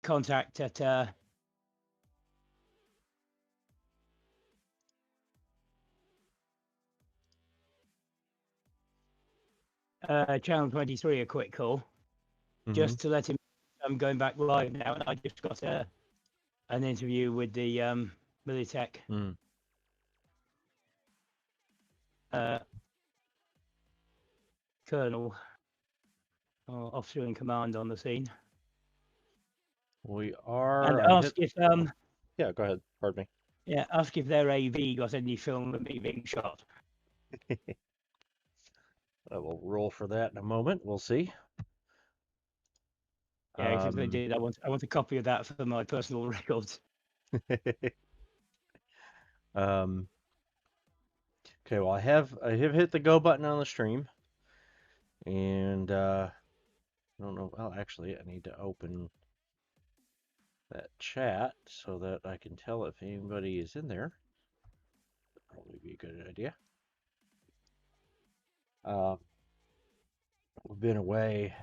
contact at Channel 23 a quick call, just to let him know I'm going back live now, and I just got an interview with the Militech colonel or officer in command on the scene. We are. And ask if yeah, go ahead. Pardon me. Yeah, ask if their AV got any film of me being shot. I will roll for that in a moment. We'll see. Yeah, if they did, I want a copy of that for my personal records. Okay, well, I have hit the go button on the stream, and I don't know. Well, actually, I need to open that chat so that I can tell if anybody is in there. Probably be a good idea. We've been away,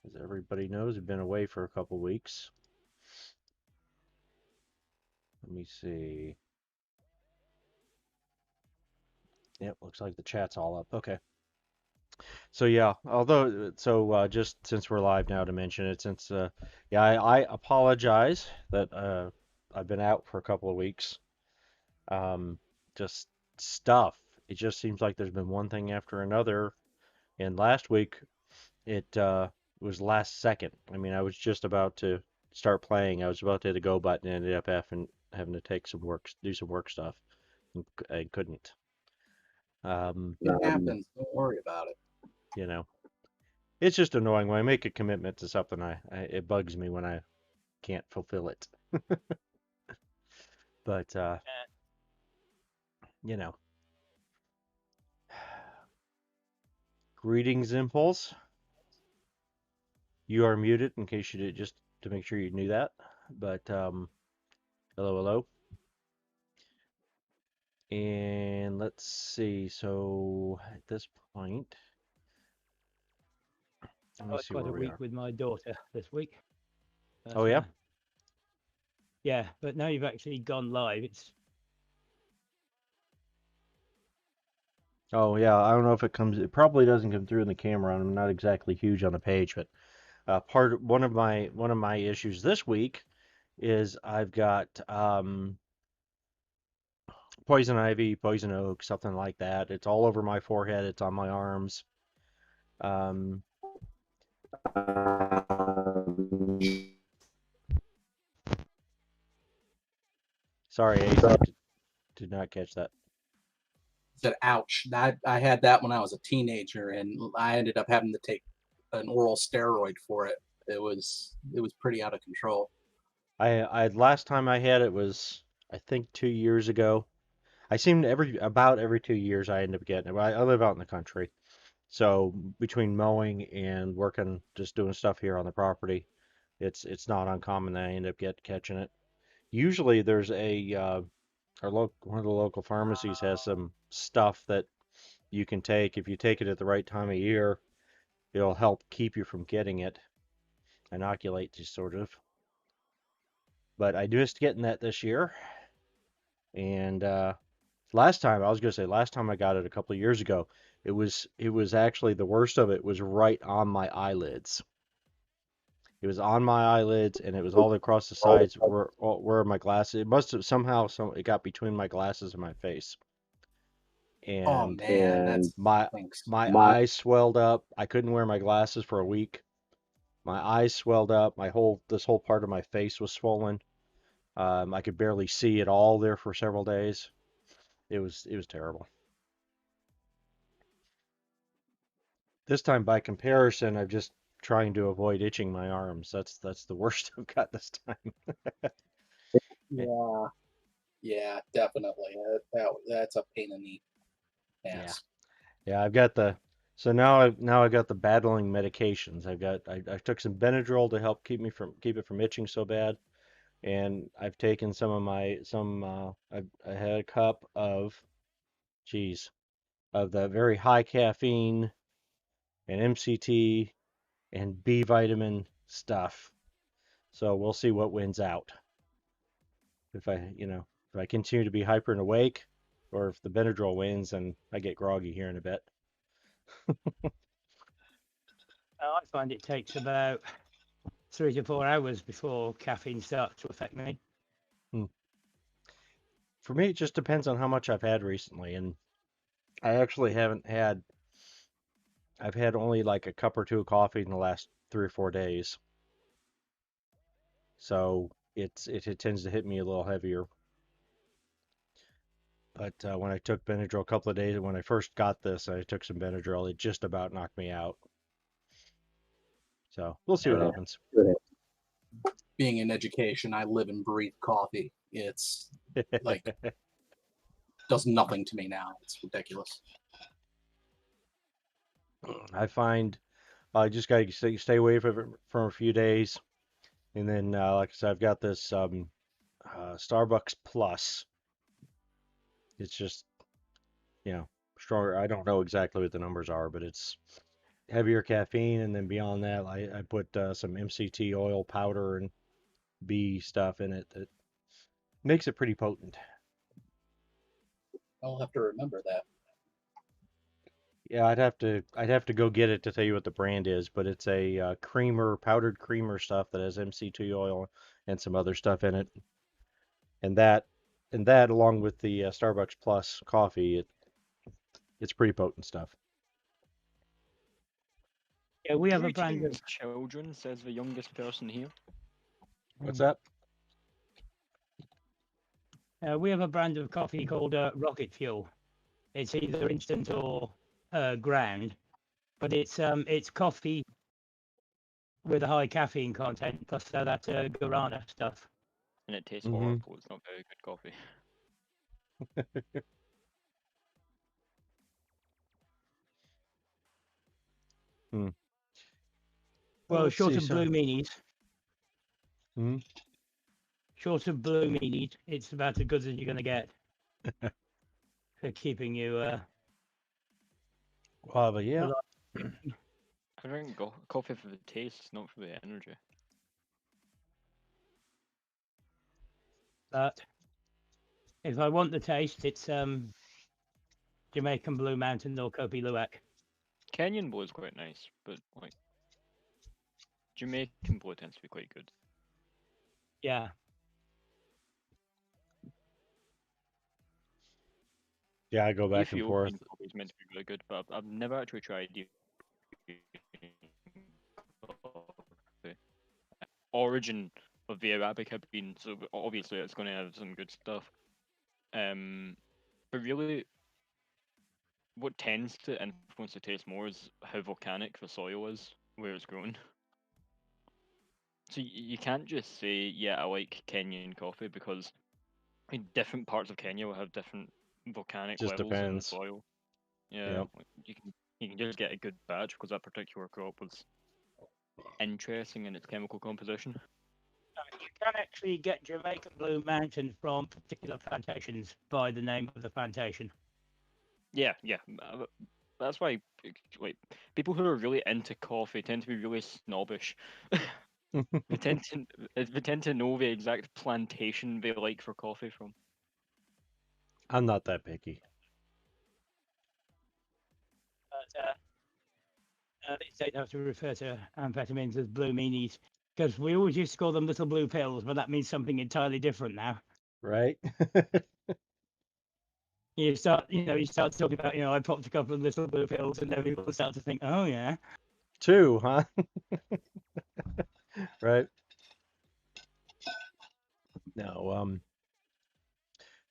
as everybody knows, we've been away for a couple weeks. Let me see. Yep, looks like the chat's all up. Okay. So yeah, just since we're live now to mention it, since yeah, I apologize that I've been out for a couple of weeks. Just stuff. It just seems like there's been one thing after another. And last week, it was last second. I mean, I was just about to start playing. I was about to hit the go button and ended up having to take some work, do some work stuff, and I couldn't. It happens. Don't worry about it. You know, it's just annoying when I make a commitment to something. It bugs me when I can't fulfill it. But you know, greetings, Impulse. You are muted in case you did, just to make sure you knew that. But hello, hello. And let's see. So at this point, I was quite a week with my daughter this week. Oh yeah. Yeah, but now you've actually gone live. It's. Oh yeah, I don't know if it comes. It probably doesn't come through in the camera. I'm not exactly huge on the page, but one of my issues this week is I've got poison ivy, poison oak, something like that. It's all over my forehead. It's on my arms. Sorry, Ace, I did not catch that. Said ouch. I had that when I was a teenager, and I ended up having to take an oral steroid for it. It was pretty out of control. I last time I had it was, I think, 2 years ago. I seem about every 2 years I end up getting it. I live out in the country, so between mowing and working, just doing stuff here on the property, it's not uncommon that I end up catching it. Usually there's one of the local pharmacies has some stuff that you can take. If you take it at the right time of year, it'll help keep you from getting it, inoculate you sort of. But I just getting that this year, and last time I got it a couple of years ago, it was actually the worst of it was right on my eyelids. It was on my eyelids, and it was all across the sides where my glasses. It must have somehow it got between my glasses and my face. And oh man, that's my eyes swelled up. I couldn't wear my glasses for a week. My eyes swelled up. This whole part of my face was swollen. I could barely see at all there for several days. It was terrible. This time, by comparison, I'm just trying to avoid itching my arms. That's the worst I've got this time. Yeah, definitely. That's a pain in the ass. Yeah, I've got so now I've got the battling medications. I took some Benadryl to help keep it from itching so bad, and I've taken I had a cup of the very high caffeine and MCT and B vitamin stuff. So we'll see what wins out. If I continue to be hyper and awake, or if the Benadryl wins and I get groggy here in a bit. I find it takes about 3 to 4 hours before caffeine starts to affect me. For me, it just depends on how much I've had recently, and I actually haven't had. I've had only like a cup or two of coffee in the last 3 or 4 days, so it tends to hit me a little heavier. But when I took Benadryl a couple of days, when I first got this, I took some Benadryl. It just about knocked me out. So we'll see what happens. Being in education, I live and breathe coffee. It's like does nothing to me now. It's ridiculous. I find I just got to stay away from it for a few days, and then like I said, I've got this Starbucks Plus. It's just stronger. I don't know exactly what the numbers are, but it's heavier caffeine, and then beyond that, I put some MCT oil powder and bee stuff in it that makes it pretty potent. I'll have to remember that. Yeah, I'd have to go get it to tell you what the brand is, but it's a powdered creamer stuff that has MCT oil and some other stuff in it, and that along with the Starbucks Plus coffee, it's pretty potent stuff. Yeah, we have a brand Greetings, of children, says the youngest person here. What's that? coffee called Rocket Fuel. It's either instant or ground, but it's coffee with a high caffeine content plus that guarana stuff. And it tastes Mhm. horrible. It's not very good coffee. Well, let's short see, of blue meanies. Mhm. Short of blue meanies, it's about as good as you're going to get for keeping you But yeah, alive. I drink coffee for the taste, not for the energy. But if I want the taste, it's Jamaican Blue Mountain or Kopi Luwak. Kenyan Blue is quite nice, but like Jamaican Blue tends to be quite good. Yeah. yeah, I go back and forth. Ethiopian coffee is meant to be really good, but I've never actually tried Ethiopian coffee. Origin of the Arabica bean, so obviously it's going to have some good stuff. But really, what tends to influence the taste more is how volcanic the soil is where it's grown. So you can't just say, yeah, I like Kenyan coffee because different parts of Kenya will have different volcanic Just levels in the depends. soil. Yeah, Yep. like, you can just get a good batch because that particular crop was interesting in its chemical composition. You can actually get Jamaican Blue Mountain from particular plantations by the name of the plantation. Yeah, that's why like people who are really into coffee tend to be really snobbish. They tend to know the exact plantation they like for coffee from. I'm not that picky. But these days I have to refer to amphetamines as blue meanies because we always used to call them little blue pills, but that means something entirely different now. Right? You start talking about, I popped a couple of little blue pills, and then people start to think, oh yeah. 2, huh? Right? No,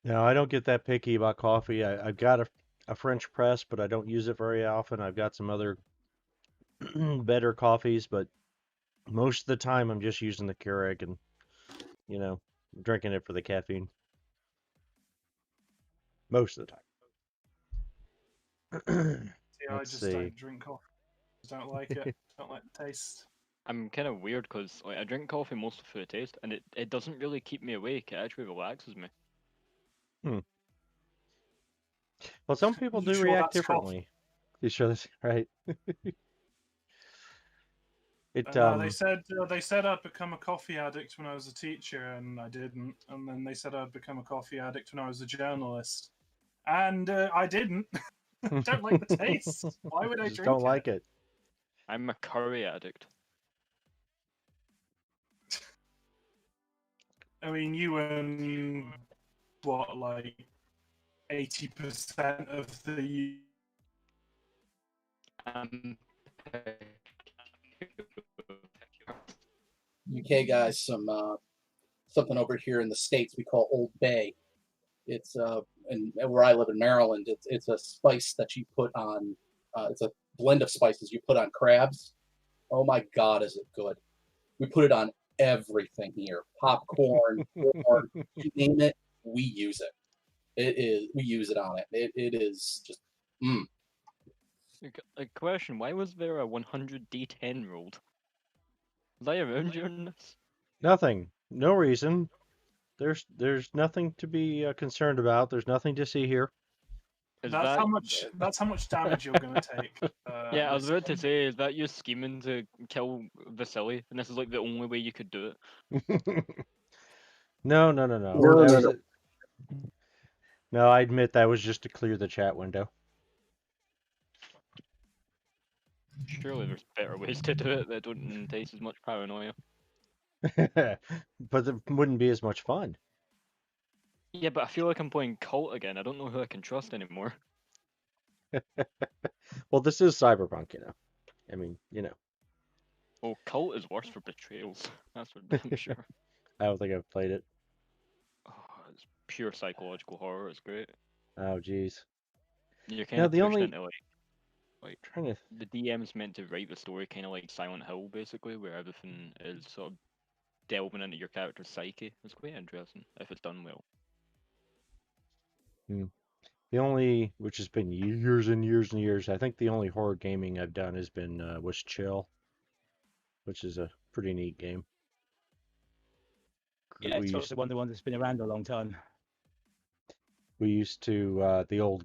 no, I don't get that picky about coffee. I've got a French press, but I don't use it very often. I've got some other better coffees, but most of the time I'm just using the Keurig and, drinking it for the caffeine. Most of the time. Yeah, I Let's just see. don't drink coffee. Don't like it. Don't like the taste. I'm kind of weird because I drink coffee mostly for the taste, and it doesn't really keep me awake. It actually relaxes me. Well, some people You do sure react that's coffee? differently. You sure that's right? It They said I'd become a coffee addict when I was a teacher, and I didn't. And then they said I'd become a coffee addict when I was a journalist, and I didn't. I don't like the taste. Why would I just drink don't like it. I'm a curry addict. I mean, you earn what, like 80% of the. Um, Okay, guys, something over here in the States we call Old Bay. It's and where I live in Maryland, it's a spice that you put on. It's a blend of spices you put on crabs. Oh my God, is it good? We put it on everything here: popcorn, corn, you name it. We use it. We use it on it. It is just. a question: why was there a 100 D10 rolled? Was I around during this? Nothing. No reason. There's nothing to be concerned about. There's nothing to see here. Is That's that... how much. That's how much damage you're gonna take. Yeah, I was about to listen. say, is that you scheming to kill Vasily? And this is like the only way you could do it. No. That was it. No, I admit that was just to clear the chat window. Surely there's better ways to do it that don't entice as much paranoia. But it wouldn't be as much fun. Yeah, but I feel like I'm playing Cult again. I don't know who I can trust anymore. Well, this is Cyberpunk, I mean, Oh, Cult is worse for betrayals. That's for damn sure. I don't think I've played it. Oh, it's pure psychological horror. It's great. Oh, geez. You're kind Now, of the pushed only into like trying to. the DM's meant to write the story kind of like Silent Hill, basically, where everything is sort of delving into your character's psyche. It's quite interesting if it's done well. The only, which has been years and years and years, I think the only horror gaming I've done has been was Chill, which is a pretty neat game. Yeah, We it's used also one that's been around a long time. the old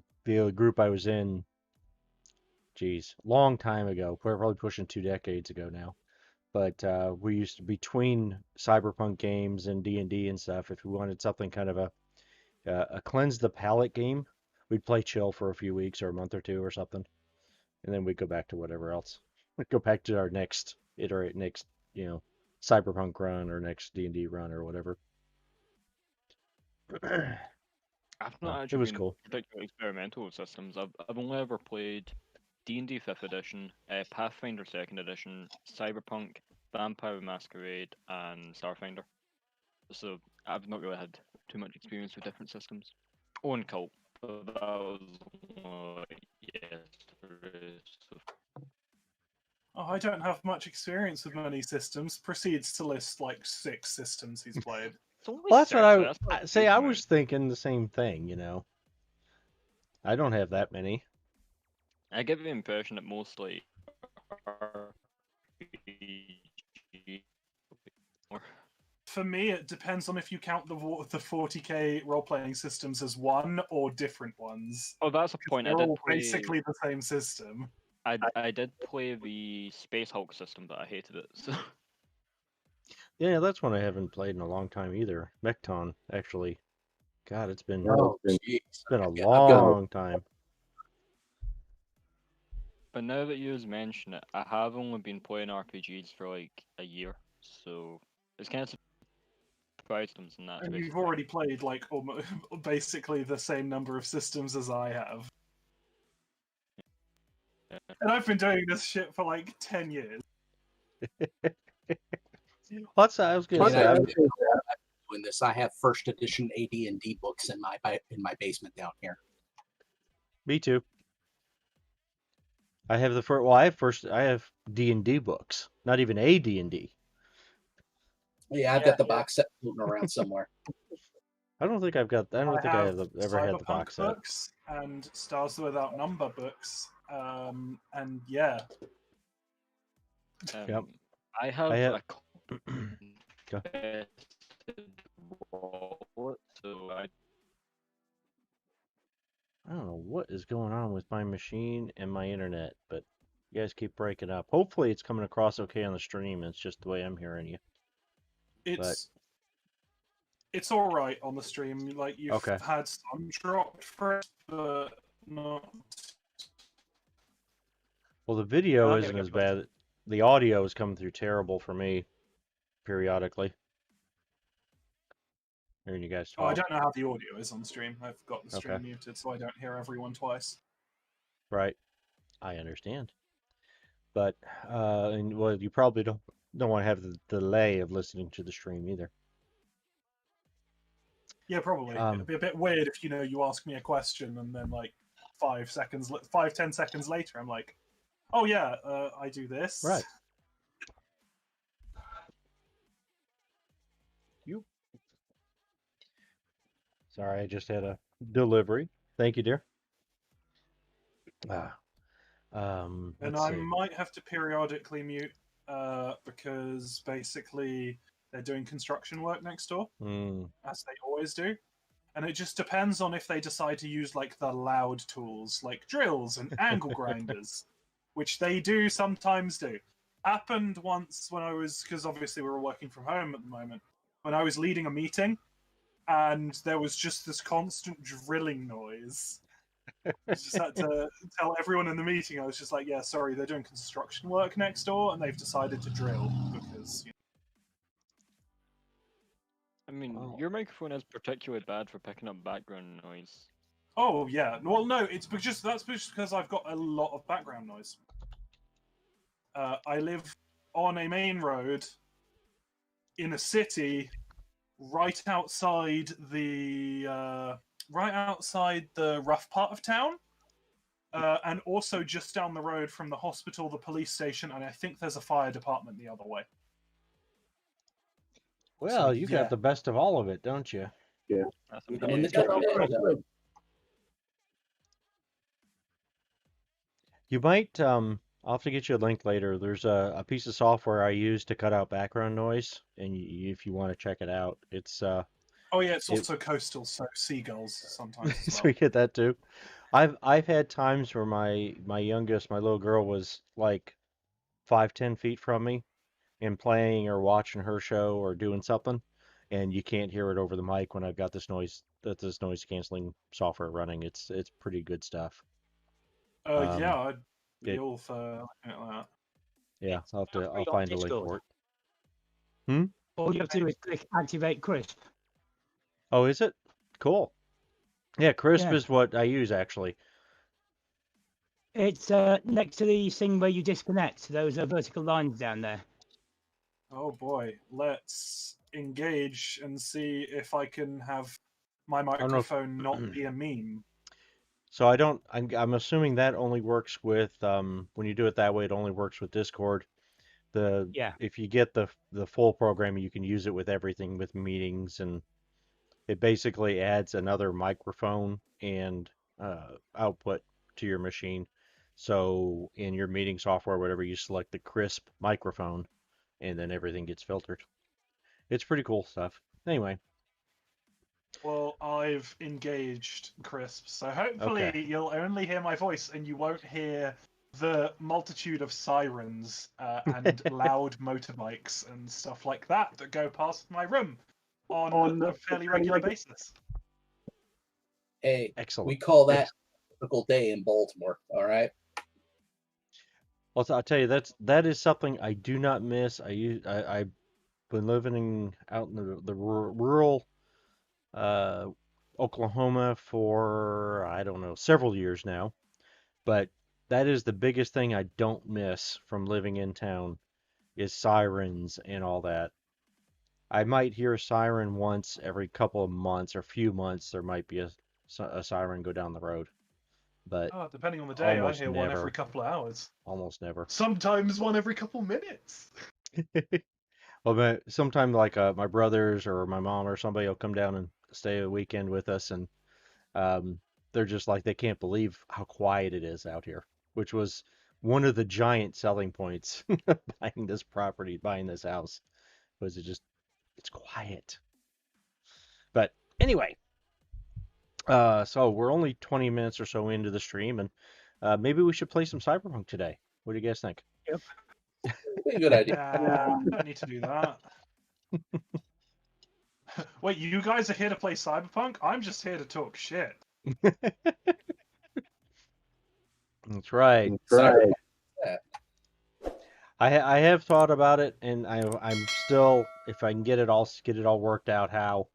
group I was in. Geez, long time ago. We're probably pushing 2 decades ago now. But we used to, between Cyberpunk games and D&D and stuff, if we wanted something kind of a cleanse the palate game, we'd play Chill for a few weeks or a month or two or something, and then we'd go back to whatever else. We'd go back to our next Cyberpunk run or next D&D run or whatever. I've not It actually was been cool. particularly experimental with systems. I've only ever played D&D 5th edition, Pathfinder 2nd edition, Cyberpunk, Vampire the Masquerade, and Starfinder. So I've not really had too much experience with different systems. Oh, and Cult, but that was yesterday. So Oh, I don't have much experience with many systems. Proceeds to list like 6 systems he's played. it's only Well, that's what 30, that's not a say. huge I amount. was thinking the same thing. I don't have that many. I get the impression that most like For me, it depends on if you count the 40k role-playing systems as one or different ones. Oh, that's a point. They're I did all play. basically the same system. I did play the Space Hulk system, but I hated it. So Yeah, that's one I haven't played in a long time either. Mechton, actually. God, it's been Oh, jeez. a I've got- long time. but now that you mention it, I have only been playing RPGs for like a year, so it's kind of surprised them in that And space. you've already played like almost basically the same number of systems as I have. Yeah. And I've been doing this shit for like 10 years. What's I was gonna And say. I've been doing this. I have first edition AD&D books in my basement down here. Me too. I have the first. Well, I have D&D books, not even a D&D. Yeah, I've got the box set floating around somewhere. I don't think I've got. I don't think I have ever had the Cyberpunk box set. books and Stars Without Number books. And yeah. Yep. I have I have. a contested wallet, so I don't know what is going on with my machine and my internet, but You guys keep breaking up. Hopefully it's coming across okay on the stream. It's just the way I'm hearing you. It's all right on the stream. Like you've Okay. had some dropped first, but not. Well, the video Oh, isn't there we as go. bad. The audio is coming through terrible for me periodically. Hearing you guys Oh, I talk. don't know how the audio is on stream. I've got the stream Okay. muted, so I don't hear everyone twice. Right. I understand. But and well, you probably don't want to have the delay of listening to the stream either. Yeah, probably. It'd be a bit weird if you ask me a question and then like 10 seconds later, I'm like, oh yeah, I do this. Right. You. Sorry, I just had a delivery. Thank you, dear. And let's I see. might have to periodically mute because basically they're doing construction work next door, as they always do. And it just depends on if they decide to use like the loud tools, like drills and angle grinders, which they do sometimes do. Happened once when because obviously we were working from home at the moment, when I was leading a meeting, and there was just this constant drilling noise. I just had to tell everyone in the meeting, I was just like, yeah, sorry, they're doing construction work next door, and they've decided to drill because. I mean, your microphone is particularly bad for picking up background noise. Oh yeah, well no, that's just because I've got a lot of background noise. I live on a main road in a city, right outside the rough part of town, and also just down the road from the hospital, the police station, and I think there's a fire department the other way. Well, So, you yeah. got the best of all of it, don't you? Yeah. That's In amazing. the capital. You might, I'll have to get you a link later. There's a piece of software I use to cut out background noise, and if you want to check it out, it's Oh yeah, it's also coastal, so seagulls sometimes as so well. we get that too. I've had times where my youngest, my little girl, was like 5-10 feet from me and playing or watching her show or doing something, and you can't hear it over the mic when I've got this noise canceling software running. It's pretty good stuff. Yeah, I'd be it- all for looking at that. Yeah, I'll free on find a link Discord. for it. All you have to do is click activate crisp. Oh, is it? Cool. Yeah, crisp Yeah. is what I use actually. It's next to the thing where you disconnect. Those are vertical lines down there. Oh boy, let's engage and see if I can have my microphone not be a meme. So I'm assuming that only works with when you do it that way, it only works with Discord. If you get the full program, you can use it with everything, with meetings, and it basically adds another microphone and output to your machine. So in your meeting software, whatever, you select the crisp microphone, and then everything gets filtered. It's pretty cool stuff. Anyway. Well, I've engaged Crisp, so hopefully you'll only hear my voice and you won't hear the multitude of sirens and loud motorbikes and stuff like that go past my room on a fairly regular basis. Hey, Excellent. we call that a typical day in Baltimore, all right? Well, I'll tell you, that is something I do not miss. I've been living out in the rural Oklahoma for, I don't know, several years now. But that is the biggest thing I don't miss from living in town is sirens and all that. I might hear a siren once every couple of months or few months. There might be a siren go down the road. But depending on the day, I hear one never. every couple of hours. Almost never. Sometimes one every couple of minutes. Well, sometime like my brothers or my mom or somebody will come down and stay a weekend with us, and they're just like they can't believe how quiet it is out here, which was one of the giant selling points buying this property, buying this house, was it's quiet. But anyway, so we're only 20 minutes or so into the stream, and maybe we should play some Cyberpunk today. What do you guys think? Be a good idea. Yeah, I need to do that. Wait, you guys are here to play Cyberpunk? I'm just here to talk shit. That's right. Cyberpunk. I have thought about it, and I'm still, if I can get it all worked out, how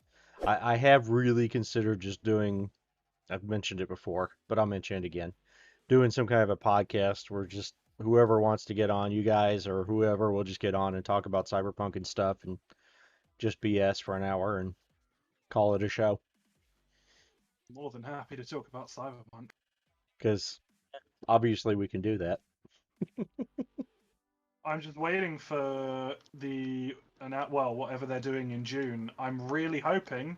I have really considered just doing. I've mentioned it before, but I'll mention it again. Doing some kind of a podcast where just whoever wants to get on, you guys or whoever, will just get on and talk about Cyberpunk and stuff, and just BS for an hour and call it a show. More than happy to talk about Cyberpunk. Because obviously we can do that. I'm just waiting for whatever they're doing in June. I'm really hoping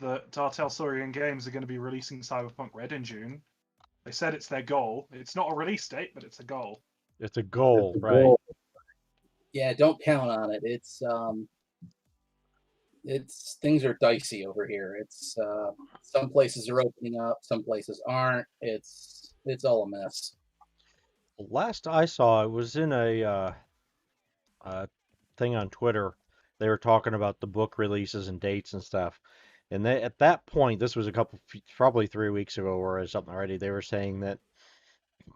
that Tartel Saurian Games are going to be releasing Cyberpunk Red in June. They said it's their goal. It's not a release date, but it's a goal. It's a goal, right? Yeah, don't count on it. It's things are dicey over here. It's some places are opening up, some places aren't. It's all a mess. Last I saw, it was in a thing on Twitter. They were talking about the book releases and dates and stuff. And they, at that point, this was probably 3 weeks ago or something already, they were saying that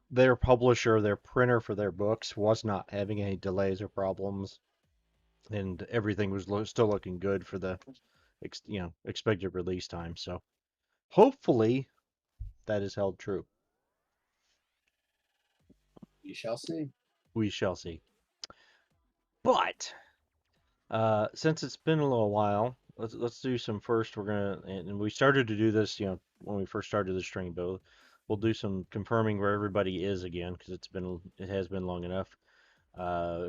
their publisher, their printer for their books, was not having any delays or problems, and everything was still looking good for the expected release time. So hopefully that is held true. We shall see. We shall see. But since it's been a little while, let's do some first. We're gonna, and we started to do this, when we first started the string build. We'll do some confirming where everybody is again, because it has been long enough.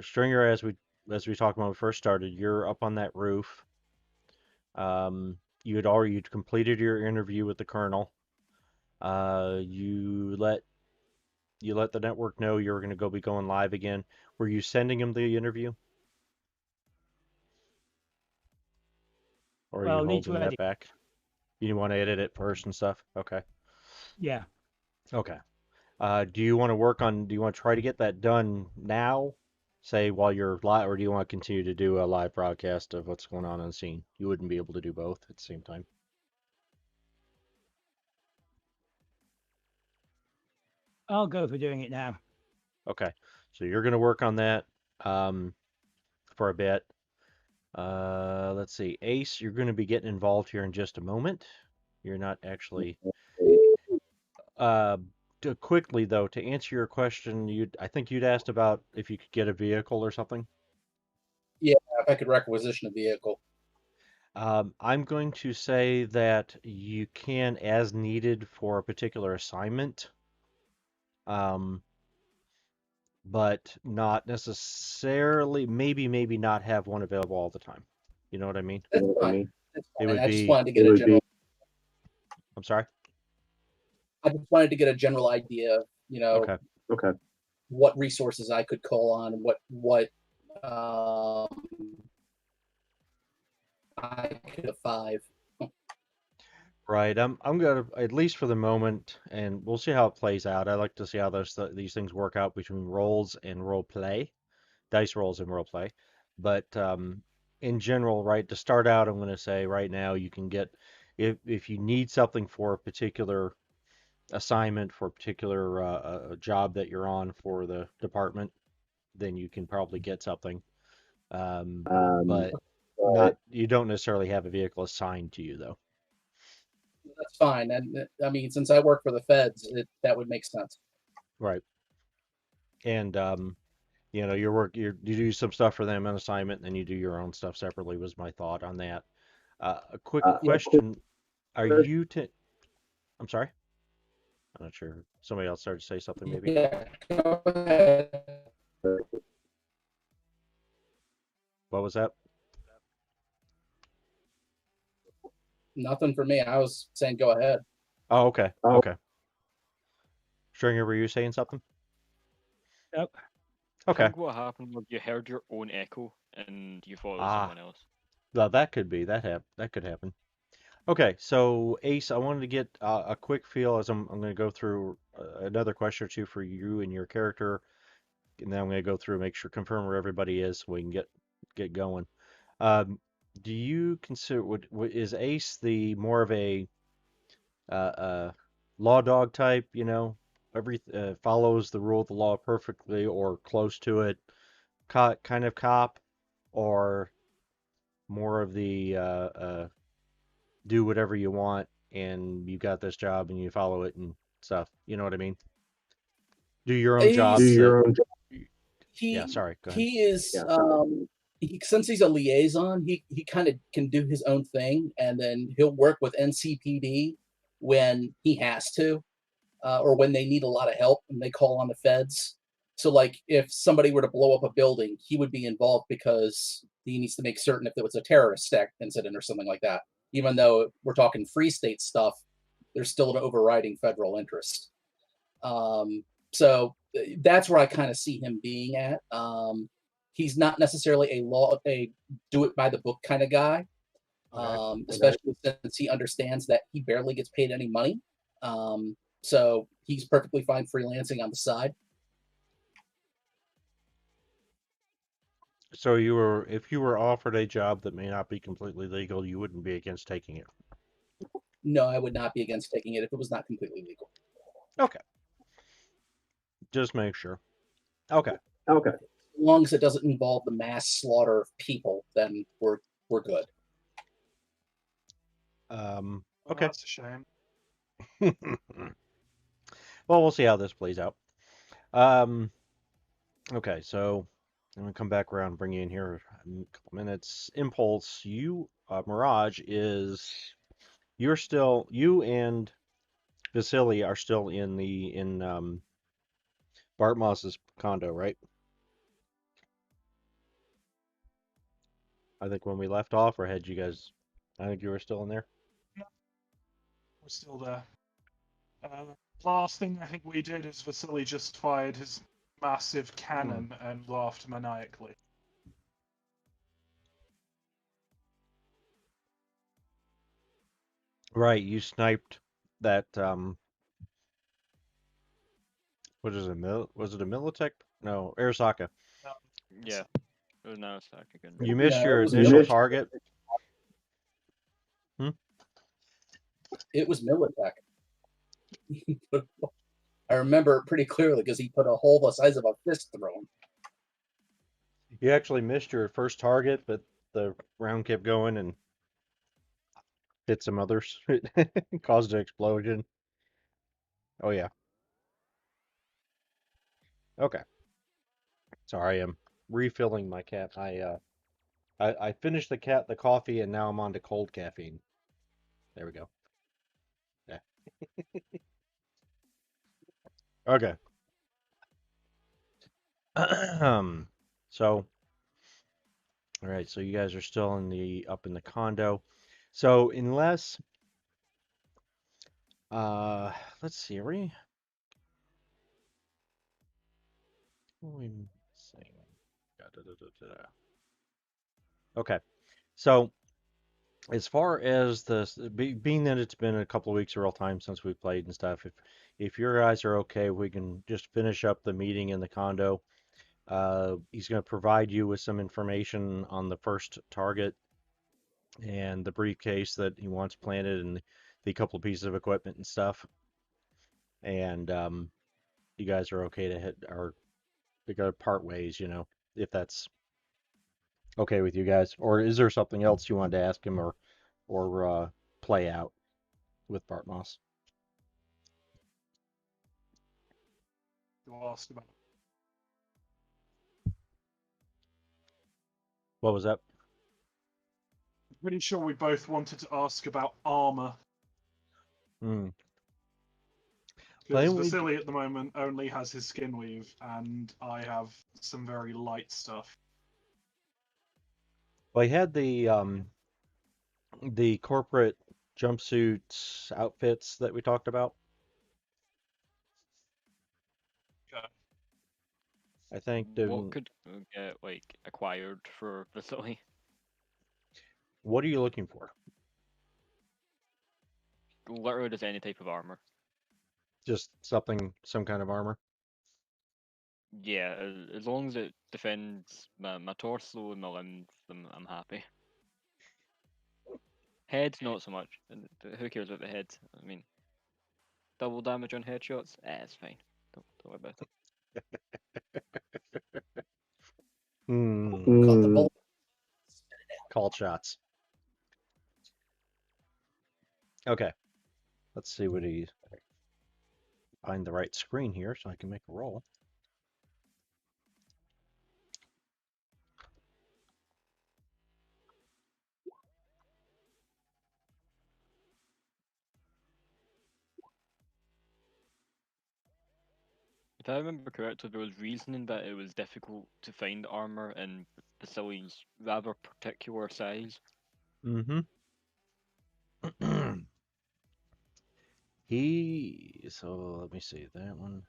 Stringer, as we talked about when we first started, you're up on that roof. You'd completed your interview with the colonel. You let the network know you were going to be going live again. Were you sending him the interview? Or are Well, you need to holding that edit. back? You want to edit it first and stuff? Okay. Yeah. Okay. Do you want to try to get that done now, say while you're live, or do you want to continue to do a live broadcast of what's going on the scene? You wouldn't be able to do both at the same time. I'll go for doing it now. Okay. So you're going to work on that for a bit. Let's see. Ace, you're going to be getting involved here in just a moment. You're not actually. Quickly though, to answer your question, I think you'd asked about if you could get a vehicle or something. Yeah, if I could requisition a vehicle. I'm going to say that you can, as needed for a particular assignment, but not necessarily. Maybe not have one available all the time. You know what I mean? That's fine. It would I just be. wanted to get a general. I'm sorry. I just wanted to get a general idea of, Okay. what resources I could call on, what I could have five. Right. I'm gonna, at least for the moment, and we'll see how it plays out. I like to see how these things work out between roles and role play, dice rolls and role play. But in general, right, to start out, I'm gonna say right now you can get, if you need something for a particular assignment, for a particular job that you're on for the department, then you can probably get something. But you don't necessarily have a vehicle assigned to you though. That's fine. And I mean, since I work for the feds, that would make sense. Right. And you do some stuff for them on assignment, and then you do your own stuff separately. Was my thought on that. A quick question: Are you I'm sorry. I'm not sure. Somebody else started to say something, maybe. Yeah. Go ahead. What was that? Nothing for me. I was saying go ahead. Oh, okay. Okay. Stringer, were you saying something? Nope. I Okay. think what happened was you heard your own echo and you thought it was someone else. Well, that could be. That could happen. Okay, so Ace, I wanted to get a quick feel as I'm going to go through another question or two for you and your character. and then I'm going to go through and make sure confirm where everybody is so we can get going. Um, do you consider is Ace the more of a law dog type? You know, follows the rule of the law perfectly or close to it, kind of cop, or more of the do whatever you want and you got this job and you follow it and stuff. You know what I mean? Do your own Do jobs that. your own Yeah, he sorry. Go ahead. he is since he's a liaison, he kind of can do his own thing, and then he'll work with NCPD when he has to, or when they need a lot of help and they call on the feds. So, like, if somebody were to blow up a building, he would be involved because he needs to make certain if it was a terrorist incident or something like that. Even though we're talking free state stuff, there's still an overriding federal interest. So that's where I kind of see him being at. He's not necessarily a do it by the book kind of guy, especially since he understands that he barely gets paid any money. So he's perfectly fine freelancing on the side. So if you were offered a job that may not be completely legal, you wouldn't be against taking it. No, I would not be against taking it if it was not completely legal. Okay. Just make sure. Okay. Okay. As long as it doesn't involve the mass slaughter of people, then we're good. Well, Okay. that's a shame. Well, we'll see how this plays out. Okay, so I'm gonna come back around and bring you in here in a couple minutes. Impulse, Mirage you and Vasily are still in Bart Moss's condo, right? I think when we left off, or had you guys? I think you were still in there. We're still there. Last thing I think we did is Vasily just fired his massive cannon and laughed maniacally. Right, you sniped that. What is it? Was it a Militech? No, Arisaka. Yeah. It was now stuck again. You missed No, your it was initial Militech. target. It was Militech. I remember it pretty clearly because he put a hole the size of a fist through him. You actually missed your first target, but the round kept going and hit some others. It caused an explosion. Oh yeah. Okay. Sorry, I'm refilling my cap. I finished the coffee and now I'm on to cold caffeine. There we go. Yeah. Okay. So, all right. So you guys are still up in the condo. So unless, let's see. What are we saying? Okay. So as far as being that it's been a couple of weeks or real time since we played and stuff, if your guys are okay, we can just finish up the meeting in the condo. He's going to provide you with some information on the first target and the briefcase that he wants planted and the couple of pieces of equipment and stuff. And you guys are okay to hit or to go part ways, if that's okay with you guys. Or is there something else you wanted to ask him or play out with Bart Moss? You asked about. What was that? I'm pretty sure we both wanted to ask about armor. Hmm. Because Vasily at the moment only has his skin weave, and I have some very light stuff. Well, he had the corporate jumpsuits outfits that we talked about. Yeah. I think What could get acquired for Vasily? What are you looking for? Literally just any type of armor. Just some kind of armor. Yeah, as long as it defends my torso and my limbs, I'm happy. Head, not so much. Who cares about the head? I mean, double damage on headshots? It's fine. Don't worry about it. Caught the bolt. Called shots. Okay. Let's see what he find the right screen here so I can make a roll. If I remember correctly, there was reasoning that it was difficult to find armor in Basile's rather particular size. Mm-hmm. So let me see that one.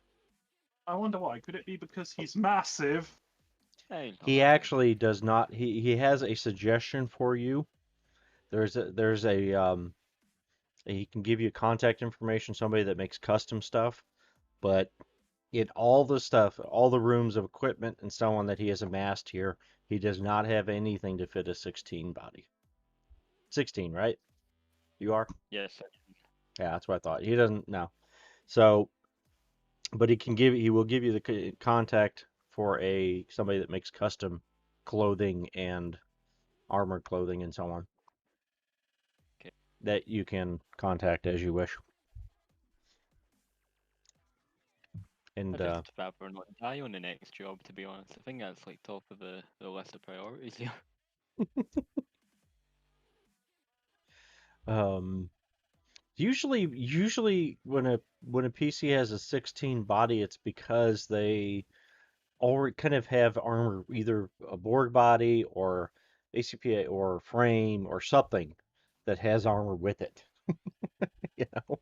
I wonder why. Could it be because he's massive? He actually does not. He has a suggestion for you. There's a he can give you contact information, somebody that makes custom stuff, but all the stuff, all the rooms of equipment and so on that he has amassed here, he does not have anything to fit a 16 body. 16, right? You are? Yes. Yeah, that's what I thought. He doesn't know. So, but he will give you the contact for somebody that makes custom clothing and armored clothing and so on. Okay. That you can contact as you wish. And I just rather not die on the next job, to be honest. I think that's like top of the list of priorities here. usually when a PC has a 16 body, it's because they already kind of have armor, either a board body or ACPA or frame or something that has armor with it. You know.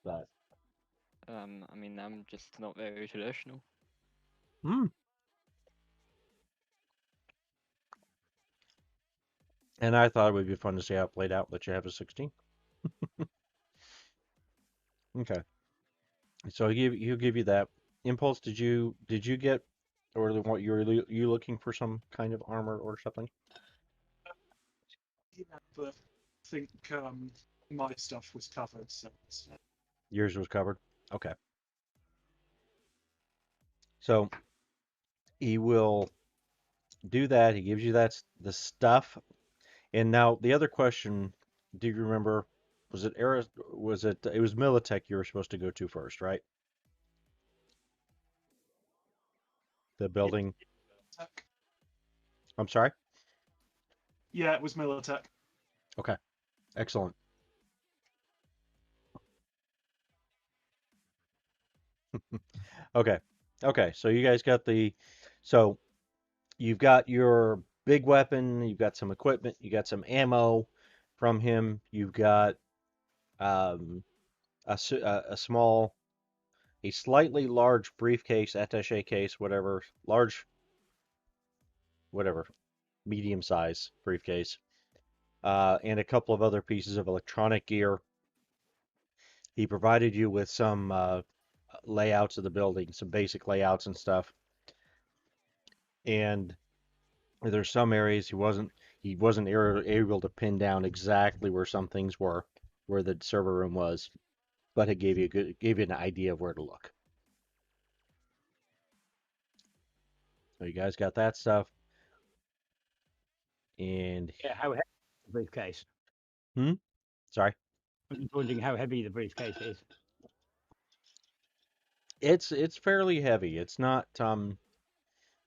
But I mean, I'm just not very traditional. And I thought it would be fun to see how it played out that you have a 16. Okay. So he'll give you that. Impulse, did you get, or what you looking for some kind of armor or something? Yeah, but I think my stuff was covered, so Yours was covered. Okay. So he will do that. He gives you the stuff. And now the other question, do you remember? Was it it was Militech you were supposed to go to first, right? The building. Militech. I'm sorry. Yeah, it was Militech. Okay. Excellent. Okay. Okay. So you guys got so you've got your big weapon, you've got some equipment, you got some ammo from him, you've got um, a small, a slightly large briefcase, attaché case, whatever, medium size briefcase, and a couple of other pieces of electronic gear. He provided you with some layouts of the building, some basic layouts and stuff. And there's some areas he wasn't able to pin down exactly where some things were, where the server room was, but it gave you an idea of where to look. So you guys got that stuff, and Yeah, how heavy is the briefcase? sorry, I'm just wondering how heavy the briefcase is. it's fairly heavy. It's not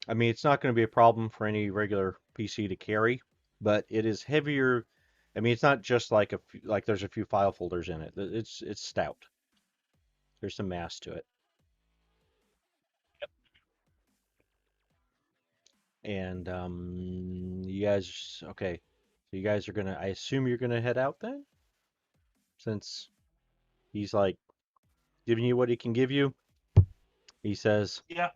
I mean, it's not going to be a problem for any regular PC to carry, but it is heavier. I mean, it's not just like there's a few file folders in it. It's stout. There's some mass to it. And you guys, okay. So you guys are gonna, I assume you're gonna head out then? Since he's like giving you what he can give you. He says, Yeah.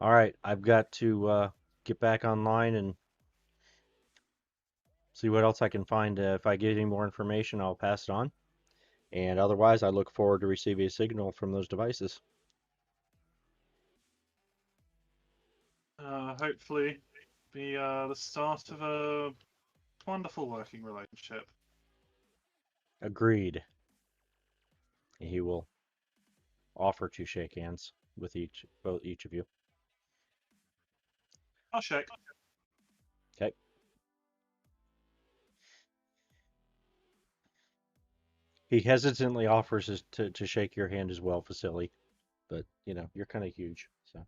all right, I've got to get back online and see what else I can find. If I get any more information, I'll pass it on. And otherwise, I look forward to receiving a signal from those devices. hopefully be the start of a wonderful working relationship. Agreed. He will offer to shake hands with each of you. I'll shake. Okay. He hesitantly offers to shake your hand as well, Vasily. But, you're kind of huge, so.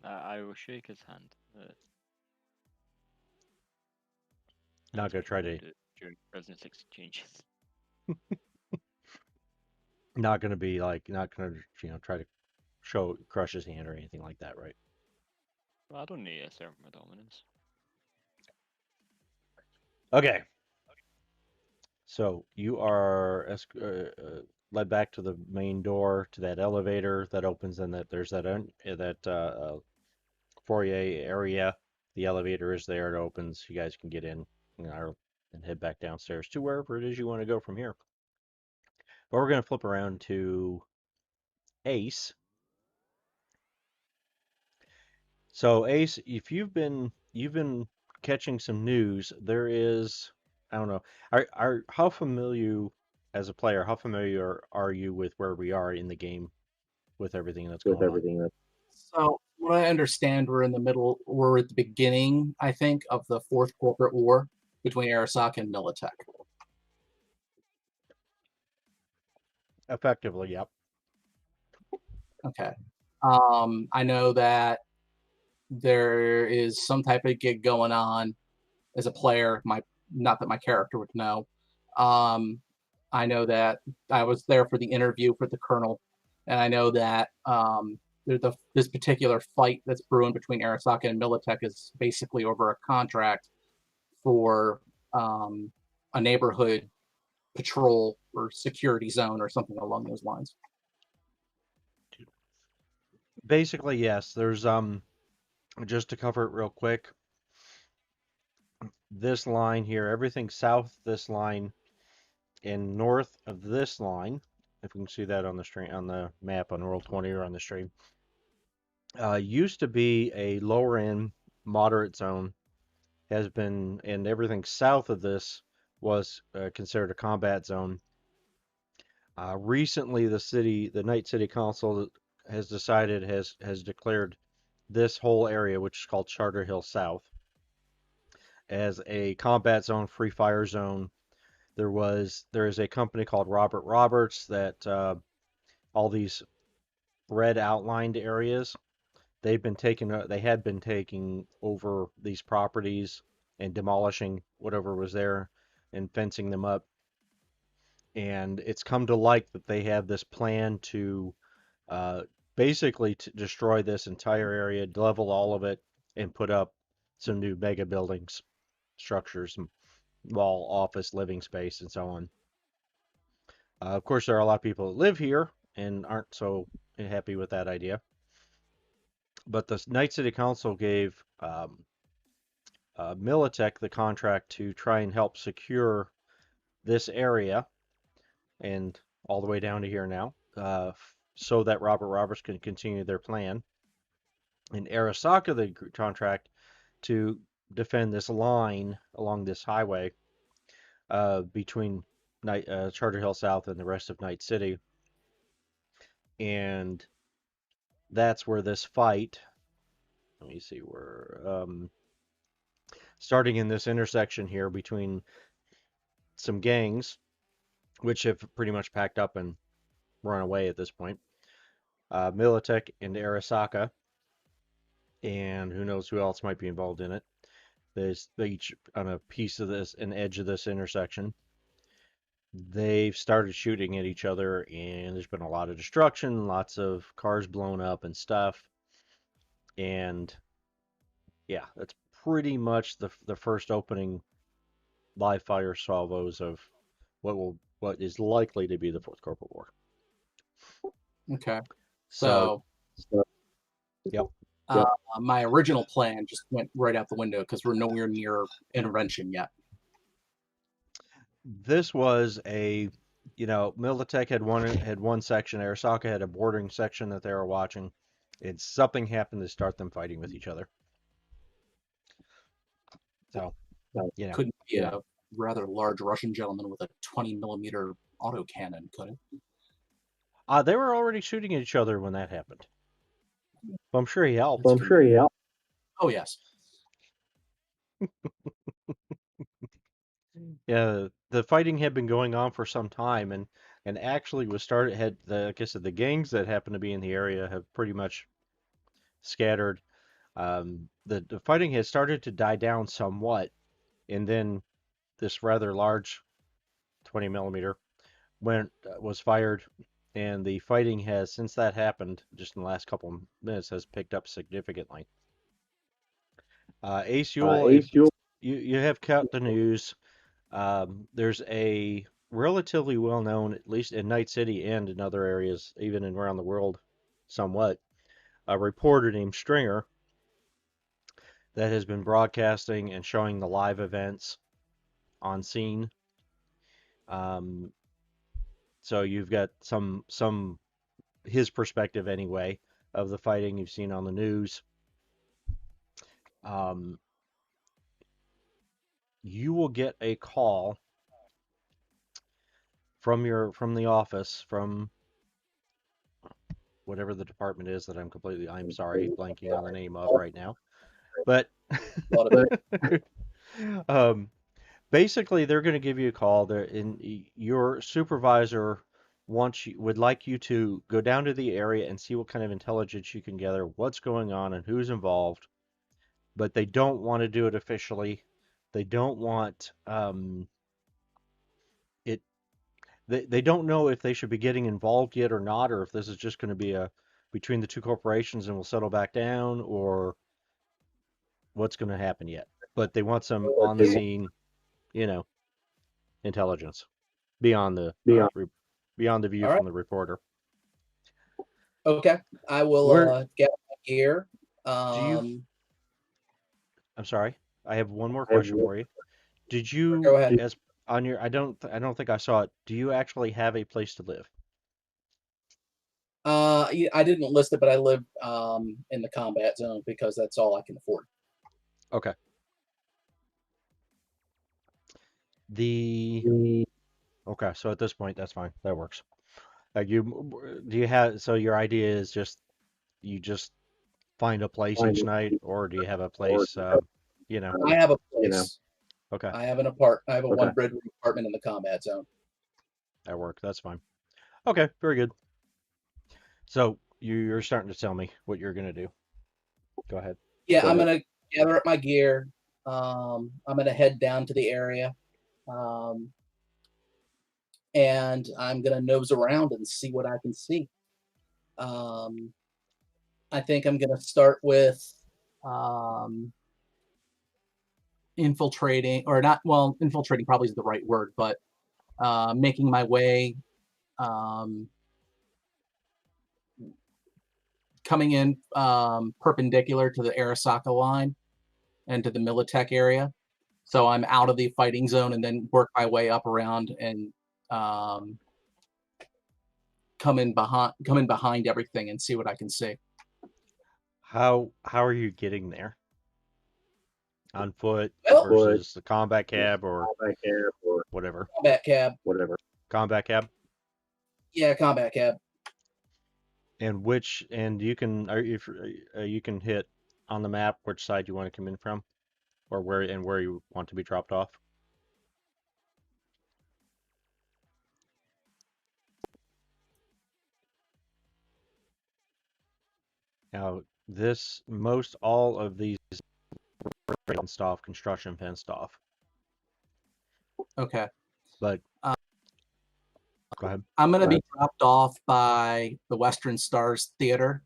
I will shake his hand. Not as going to try people to, do during business exchanges. not going to be like, not going to, try to crush his hand or anything like that, right? Well, I don't need a certain dominance. Okay. So you are led back to the main door to that elevator that opens, and there's that foyer area. The elevator is there. It opens. You guys can get in, and head back downstairs to wherever it is you want to go from here. But we're going to flip around to Ace. So Ace, if you've been catching some news, there is, I don't know, how familiar as a player, how familiar are you with where we are in the game with everything that's going on? So, what I understand, we're at the beginning, I think, of the Fourth Corporate War between Arasaka and Militech. Effectively, yep. Okay. I know that there is some type of gig going on as a player. Not that my character would know. I know that I was there for the interview for the colonel, and I know that this particular fight that's brewing between Arasaka and Militech is basically over a contract for a neighborhood patrol or security zone or something along those lines. Basically, yes. There's just to cover it real quick. This line here, everything south this line and north of this line, if you can see that on the stream, on the map on Roll20 or on the stream, used to be a lower end moderate zone, has been, and everything south of this was considered a combat zone. Recently, the Night City Council has declared this whole area, which is called Charter Hill South, as a combat zone, free fire zone. There is a company called Robert Roberts that all these red outlined areas, they had been taking over these properties and demolishing whatever was there and fencing them up. And it's come to light that they have this plan to basically to destroy this entire area, level all of it, and put up some new mega buildings, structures, mall, office, living space, and so on. Of course, there are a lot of people that live here and aren't so happy with that idea. But the Night City Council gave Militech the contract to try and help secure this area and all the way down to here now, so that Robert Roberts can continue their plan. And Arasaka the contract to defend this line along this highway between Charter Hill South and the rest of Night City. And that's where this fight, let me see, we're starting in this intersection here between some gangs, which have pretty much packed up and run away at this point. Militech and Arasaka, and who knows who else might be involved in it. There's each on a piece of this, an edge of this intersection. They've started shooting at each other, and there's been a lot of destruction, lots of cars blown up and stuff. And yeah, that's pretty much the first opening live fire salvos of what is likely to be the Fourth Corporate War. Okay. So yep. My original plan just went right out the window because we're nowhere near intervention yet. This was Militech had one section, Arasaka had a bordering section that they were watching, It's something happened to start them fighting with each other. So, you know, Couldn't be a rather large Russian gentleman with a 20 millimeter autocannon, could it? they were already shooting at each other when that happened. Well, I'm sure he helped. Oh yes. Yeah, the fighting had been going on for some time, and actually was started had the like I said, the gangs that happen to be in the area have pretty much scattered. The fighting had started to die down somewhat, and then this rather large 20 millimeter was fired, and the fighting has since that happened just in the last couple of minutes has picked up significantly. Ace Yule, if you have kept the news. There's a relatively well-known, at least in Night City and in other areas, even in around the world, somewhat, a reporter named Stringer that has been broadcasting and showing the live events on scene. Um, so you've got some his perspective anyway of the fighting you've seen on the news. Um, you will get a call from the office from whatever the department is that I'm sorry, blanking on the name of right now. But um, basically, they're going to give you a call. Your supervisor would like you to go down to the area and see what kind of intelligence you can gather, what's going on, and who's involved. But they don't want to do it officially. They don't want it. They don't know if they should be getting involved yet or not, or if this is just going to be a between the two corporations and we'll settle back down, or what's going to happen yet. But they want some on the scene, you know, intelligence beyond the beyond the view All right. from the reporter. Okay, I will Where get my gear. do you? I'm sorry, I have one more question for you. Did Go you, ahead. as on your? I don't think I saw it. Do you actually have a place to live? I didn't list it, but I live in the combat zone because that's all I can afford. Okay. Okay, so at this point, that's fine. That works. Do you have? So your idea is you just find a place each night, or do you have a place? You know. I have a place. Okay, I have a one-bedroom apartment in the combat zone. that works. That's fine. Okay, very good. So you're starting to tell me what you're gonna do. Go ahead. Yeah, I'm gonna gather up my gear. I'm gonna head down to the area, and I'm gonna nose around and see what I can see. I think I'm gonna start with infiltrating, or not. Well, infiltrating probably is the right word, but making my way, coming in perpendicular to the Arasaka line and to the Militech area. So I'm out of the fighting zone and then work my way up around and come in behind everything and see what I can see. How are you getting there? On foot Well, versus the combat cab or whatever. combat cab. Combat cab. Yeah, combat cab. And you can you can hit on the map which side you want to come in from, or where you want to be dropped off. Now, most all of these fenced off, construction fenced off. Okay. But go ahead. I'm going to be dropped off by the Western Stars Theater.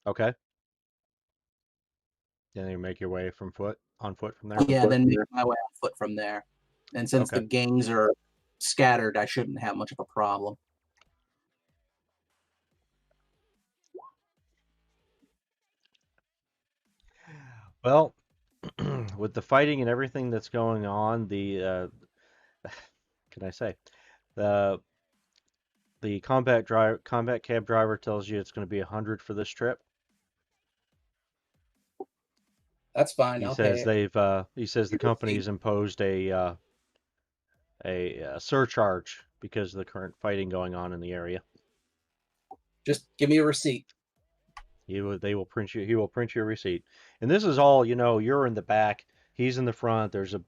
Okay. Then you make your way on foot from there. Yeah, then make my way on foot from there. And since the gangs are scattered, I shouldn't have much of a problem. Well, with the fighting and everything that's going on, can I say the The combat cab driver tells you it's going to be 100 for this trip. That's fine. He I'll says pay it. he says the company's imposed a surcharge because of the current fighting going on in the area. Just give me a receipt. He will print you a receipt. And this is all, you're in the back, he's in the front. There's a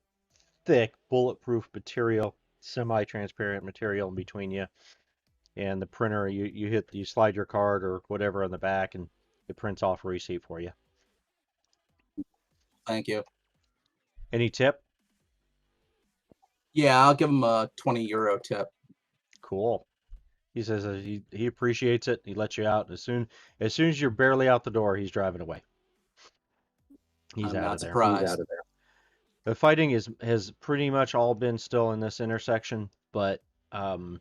thick bulletproof material, semi-transparent material in between you and the printer. You slide your card or whatever on the back and it prints off a receipt for you. Thank you. Any tip? Yeah, I'll give him a 20 euro tip. Cool. He says he appreciates it. He lets you out as soon as you're barely out the door. He's driving away. He's I'm out not of there. surprised. The fighting has pretty much all been still in this intersection, but yeah,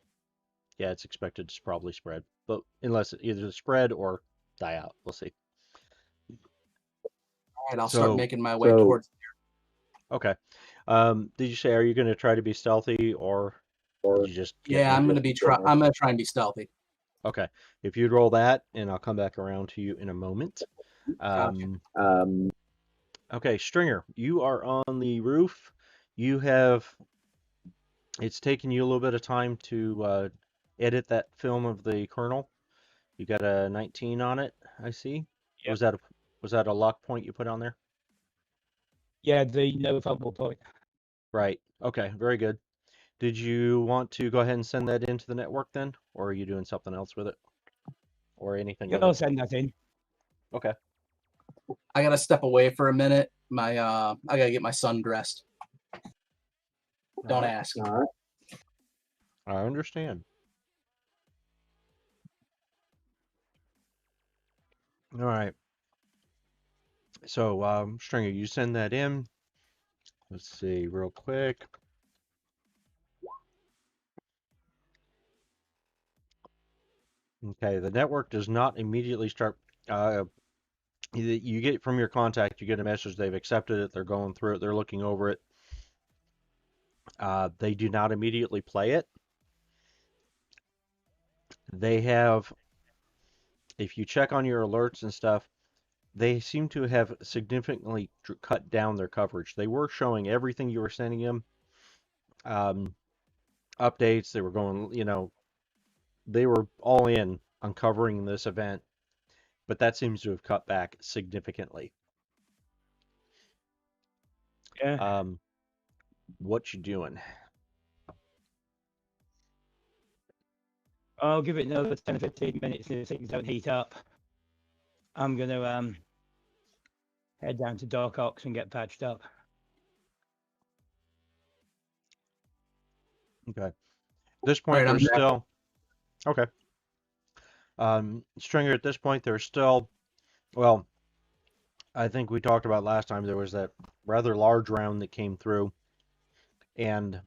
it's expected to probably spread. But unless it either spread or die out, we'll see. All right, I'll start making my way towards. Okay. Did you say, are you going to try to be stealthy or you just? Yeah, I'm gonna try and be stealthy. Okay. If you'd roll that, and I'll come back around to you in a moment. Gotcha. Okay, Stringer, you are on the roof. It's taken you a little bit of time to edit that film of the Colonel. You got a 19 on it, I see. Yep. Was that a lock point you put on there? Yeah, the no fumble point. Right. Okay, very good. Did you want to go ahead and send that into the network then? Or are you doing something else with it? Or anything with I'll it? send that in. Okay. I gotta step away for a minute. I gotta get my son dressed. Don't ask. I understand. All right. So, Stringer, you send that in. Let's see real quick. Okay, the network does not immediately start. You get from your contact, you get a message. They've accepted it. They're going through it. They're looking over it. They do not immediately play it. They have, if you check on your alerts and stuff, they seem to have significantly cut down their coverage. They were showing everything you were sending them, updates. They were going, they were all in on covering this event, but that seems to have cut back significantly. Yeah. What you doing? I'll give it another 10 or 15 minutes if things don't heat up. I'm going to head down to Dark Ox and get patched up. Okay. At this point, Right, I'm there's back. still okay. Stringer, at this point, there's still, well, I think we talked about last time there was that rather large round that came through, and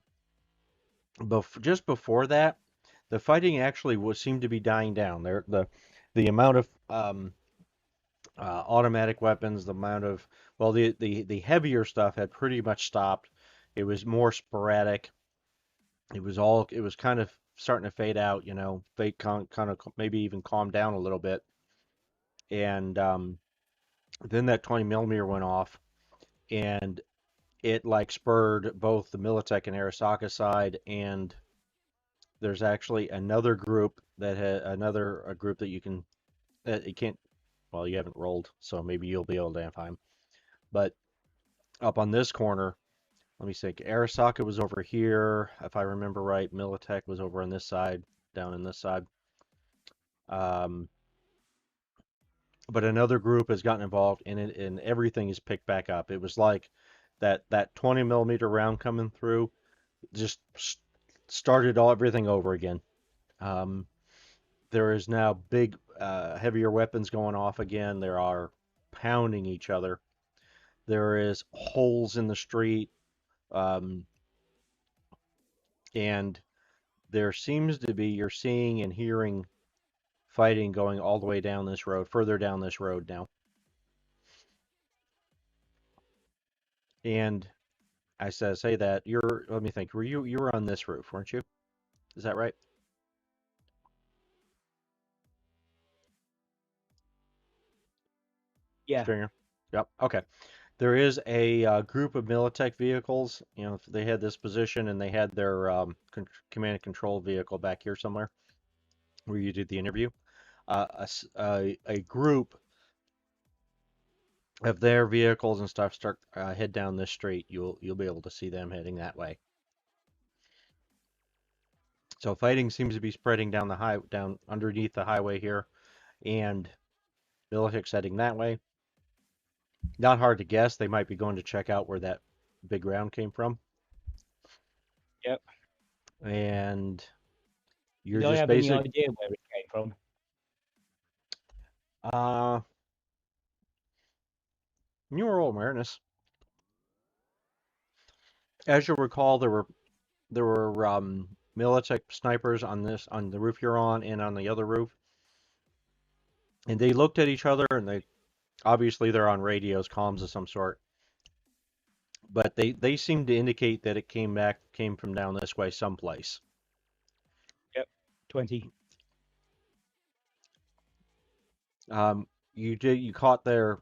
just before that, the fighting actually seemed to be dying down. The amount of automatic weapons, the amount of the heavier stuff had pretty much stopped. It was more sporadic. It was kind of starting to fade out. Fade kind of maybe even calm down a little bit, and then that 20 millimeter went off, and it like spurred both the Militech and Arasaka side, and there's actually another group that had a group that you can't, well, you haven't rolled, so maybe you'll be able to find. But up on this corner, let me think. Arasaka was over here, if I remember right. Militech was over on this side, down in this side. But another group has gotten involved in it, and everything is picked back up. It was like that 20 millimeter round coming through just started everything over again. There is now big, heavier weapons going off again. There are pounding each other. There is holes in the street, and there seems to be, you're seeing and hearing fighting going all the way down this road, further down this road now. And I say that let me think. You were on this roof, weren't you? Is that right? Yeah. Stringer. Yep. Okay. There is a group of Militech vehicles. You know, they had this position and they had their command and control vehicle back here somewhere where you did the interview. A group of their vehicles and stuff start head down this street. You'll be able to see them heading that way. So fighting seems to be spreading down underneath the highway here, and Militech's heading that way. Not hard to guess. They might be going to check out where that big round came from. Yep. And you're Do I just have any idea where it came from? Neural awareness. As you'll recall, there were Militech snipers on the roof you're on and on the other roof, and they looked at each other and they obviously they're on radios, comms of some sort, but they seem to indicate that it came from down this way someplace. Yep. 20. You caught their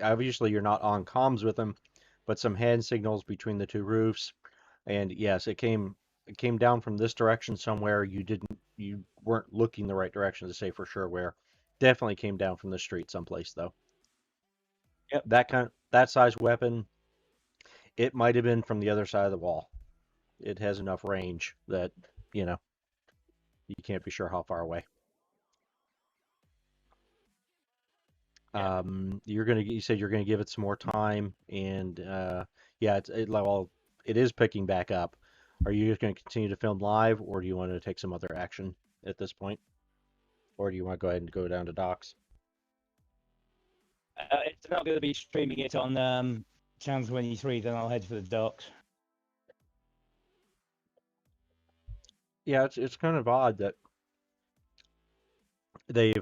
obviously you're not on comms with them, but some hand signals between the two roofs, and yes, it came down from this direction somewhere. You weren't looking the right direction to say for sure where. Definitely came down from the street someplace though. Yep. That size weapon, it might have been from the other side of the wall. It has enough range that, you know, you can't be sure how far away. Yeah. You said you're gonna give it some more time, and yeah, it is picking back up. Are you just gonna continue to film live, or do you want to take some other action at this point, or do you want to go ahead and go down to docks? It's not going to be streaming it on Channel 23, then I'll head for the docks. Yeah, it's kind of odd that they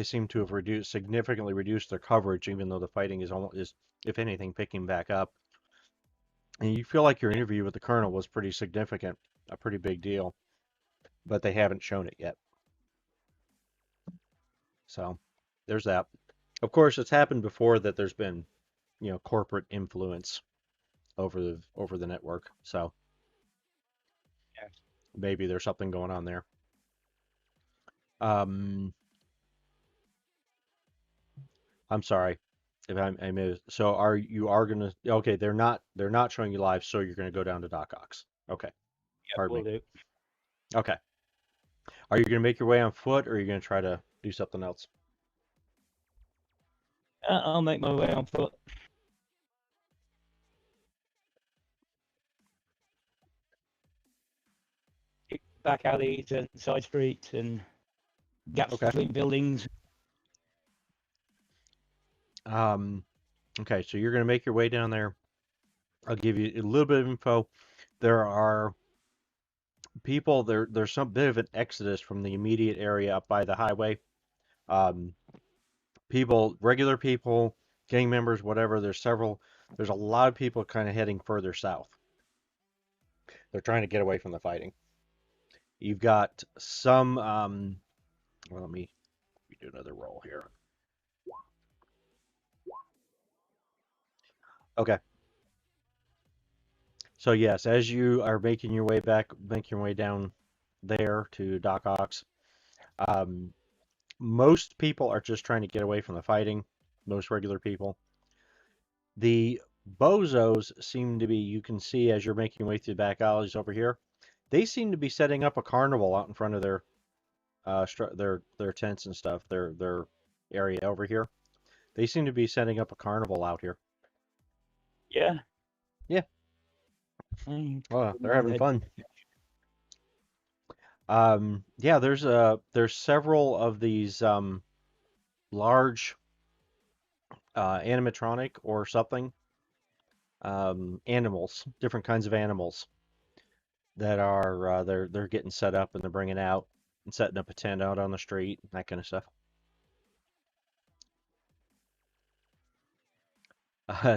seem to have significantly reduced their coverage, even though the fighting is if anything picking back up. And you feel like your interview with the colonel was pretty significant, a pretty big deal, but they haven't shown it yet. So there's that. Of course, it's happened before that there's been, corporate influence over the network. So Yeah. maybe there's something going on there. I'm sorry if I made it. So you are gonna okay? They're not showing you live, so you're gonna go down to Doc Ox. Okay. Yep, Pardon will me. do. Okay. Are you gonna make your way on foot, or are you gonna try to do something else? I'll make my way on foot. Back alleys and side streets and gaps Okay. between buildings. Okay, so you're gonna make your way down there. I'll give you a little bit of info. There are people there. There's some bit of an exodus from the immediate area up by the highway. Um, regular people, gang members, whatever. There's a lot of people kind of heading further south. They're trying to get away from the fighting. You've got some, well, let me do another roll here. Okay. So yes, as you are making your way down there to Doc Ox, most people are just trying to get away from the fighting, most regular people. The bozos seem to be, you can see as you're making your way through the back alleys over here, they seem to be setting up a carnival out in front of their tents and stuff, their area over here. They seem to be setting up a carnival out here. Yeah. Yeah. Well, they're having fun. Yeah, there's several of these large animatronic or something animals, different kinds of animals that are they're getting set up and they're bringing out and setting up a tent out on the street, that kind of stuff.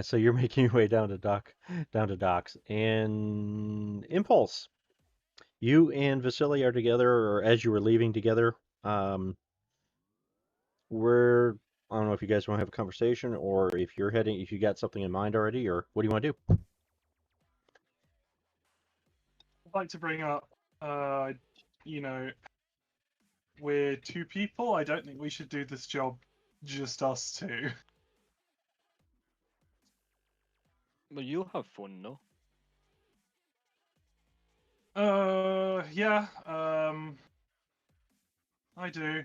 So you're making your way down to docks, and Impulse. You and Vasily are together, or as you were leaving together. Where I don't know if you guys want to have a conversation or if you got something in mind already, or what do you want to do? I'd like to bring up, you know, we're two people. I don't think we should do this job just us two. Well, you'll have fun, no? Yeah, I do.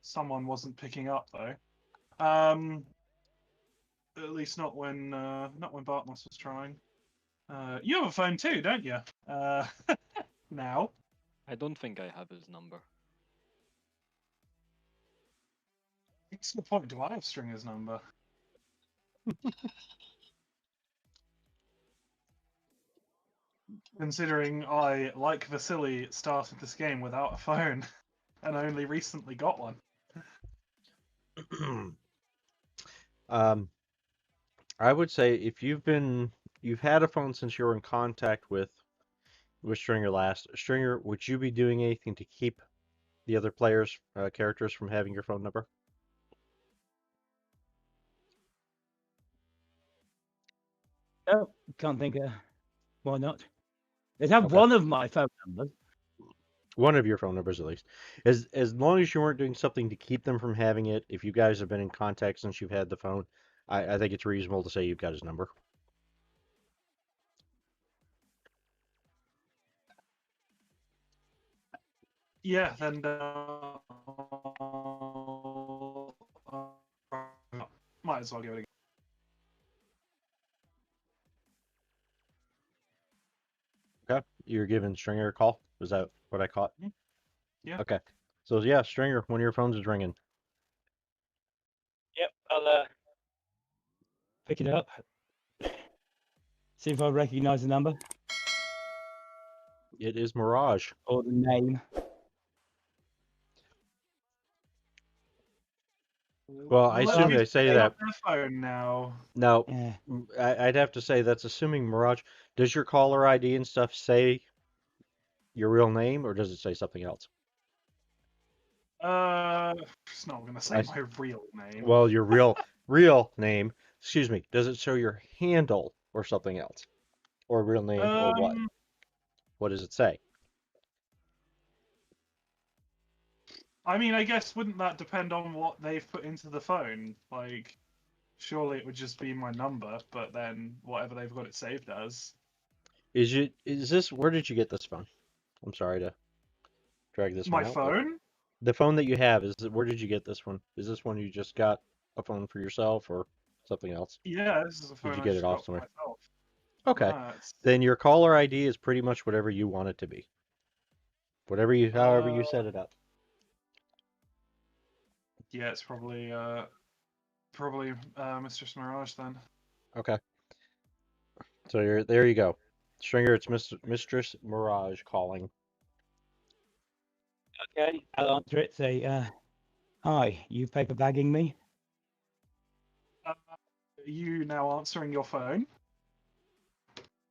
Someone wasn't picking up though. At least not when Bartmoss was trying. You have a phone too, don't you? Now. I don't think I have his number. It's the point. Do I have Stringer's number? Considering I, like Vasily, started this game without a phone and only recently got one. I would say if you've had a phone since you were in contact with Stringer last. Stringer, would you be doing anything to keep the other players' characters from having your phone number? Oh, can't think of why not. They'd have Okay. one of my phone numbers. One of your phone numbers, at least. As long as you weren't doing something to keep them from having it, if you guys have been in contact since you've had the phone, I think it's reasonable to say you've got his number. Yeah, then might as well give it a go. Okay. You're giving Stringer a call? Is that what I caught? Yeah. Okay. So yeah, Stringer, one of your phones is ringing. Yep, I'll pick it up. See if I recognise the number It is Mirage. or the name. Well, I Let assume me they say stay that. on their phone now. No, Yeah. I'd have to say that's assuming Mirage. Does your caller ID and stuff say your real name, or does it say something else? It's not gonna say I- my real name. Well, your real name. Excuse me. Does it show your handle or something else, or real name, or what? What does it say? I mean, I guess wouldn't that depend on what they've put into the phone? Like, surely it would just be my number, but then whatever they've got it saved as. Is this? Where did you get this phone? I'm sorry to drag this My one out. But phone? the phone that you have where did you get this one? Is this one you just got a phone for yourself or something else? Yeah, this is a phone Did you I get just it off got for somewhere? myself. Okay. Nah, it's, Then your caller ID is pretty much whatever you want it to be. However you set it up. yeah, it's probably Mistress Mirage then. Okay. So there you go. Stringer, it's Mistress Mirage calling. Okay, I'll answer it. Say, hi, you paper bagging me? Are you now answering your phone?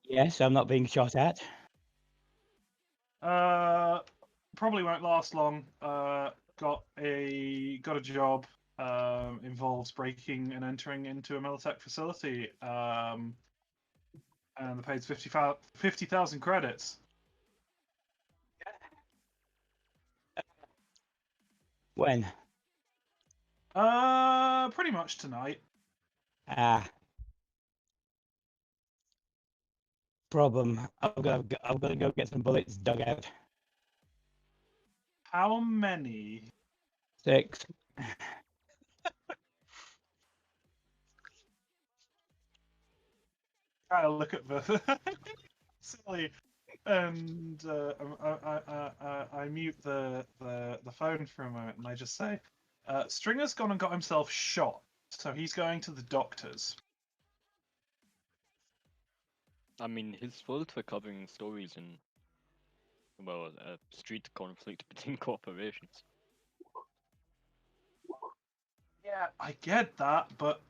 Yes, I'm not being shot at. Probably won't last long. Got a job. Involves breaking and entering into a Militech facility. And the paid's 50,000 credits. When? Pretty much tonight. Ah. Problem. I've got to go get some bullets dug out. How many? 6. Try to look at the silly, and I mute the phone for a moment, and I just say, Stringer's gone and got himself shot, so he's going to the doctors. I mean, his fault for covering stories in, well, a street conflict between corporations. Yeah, I get that, but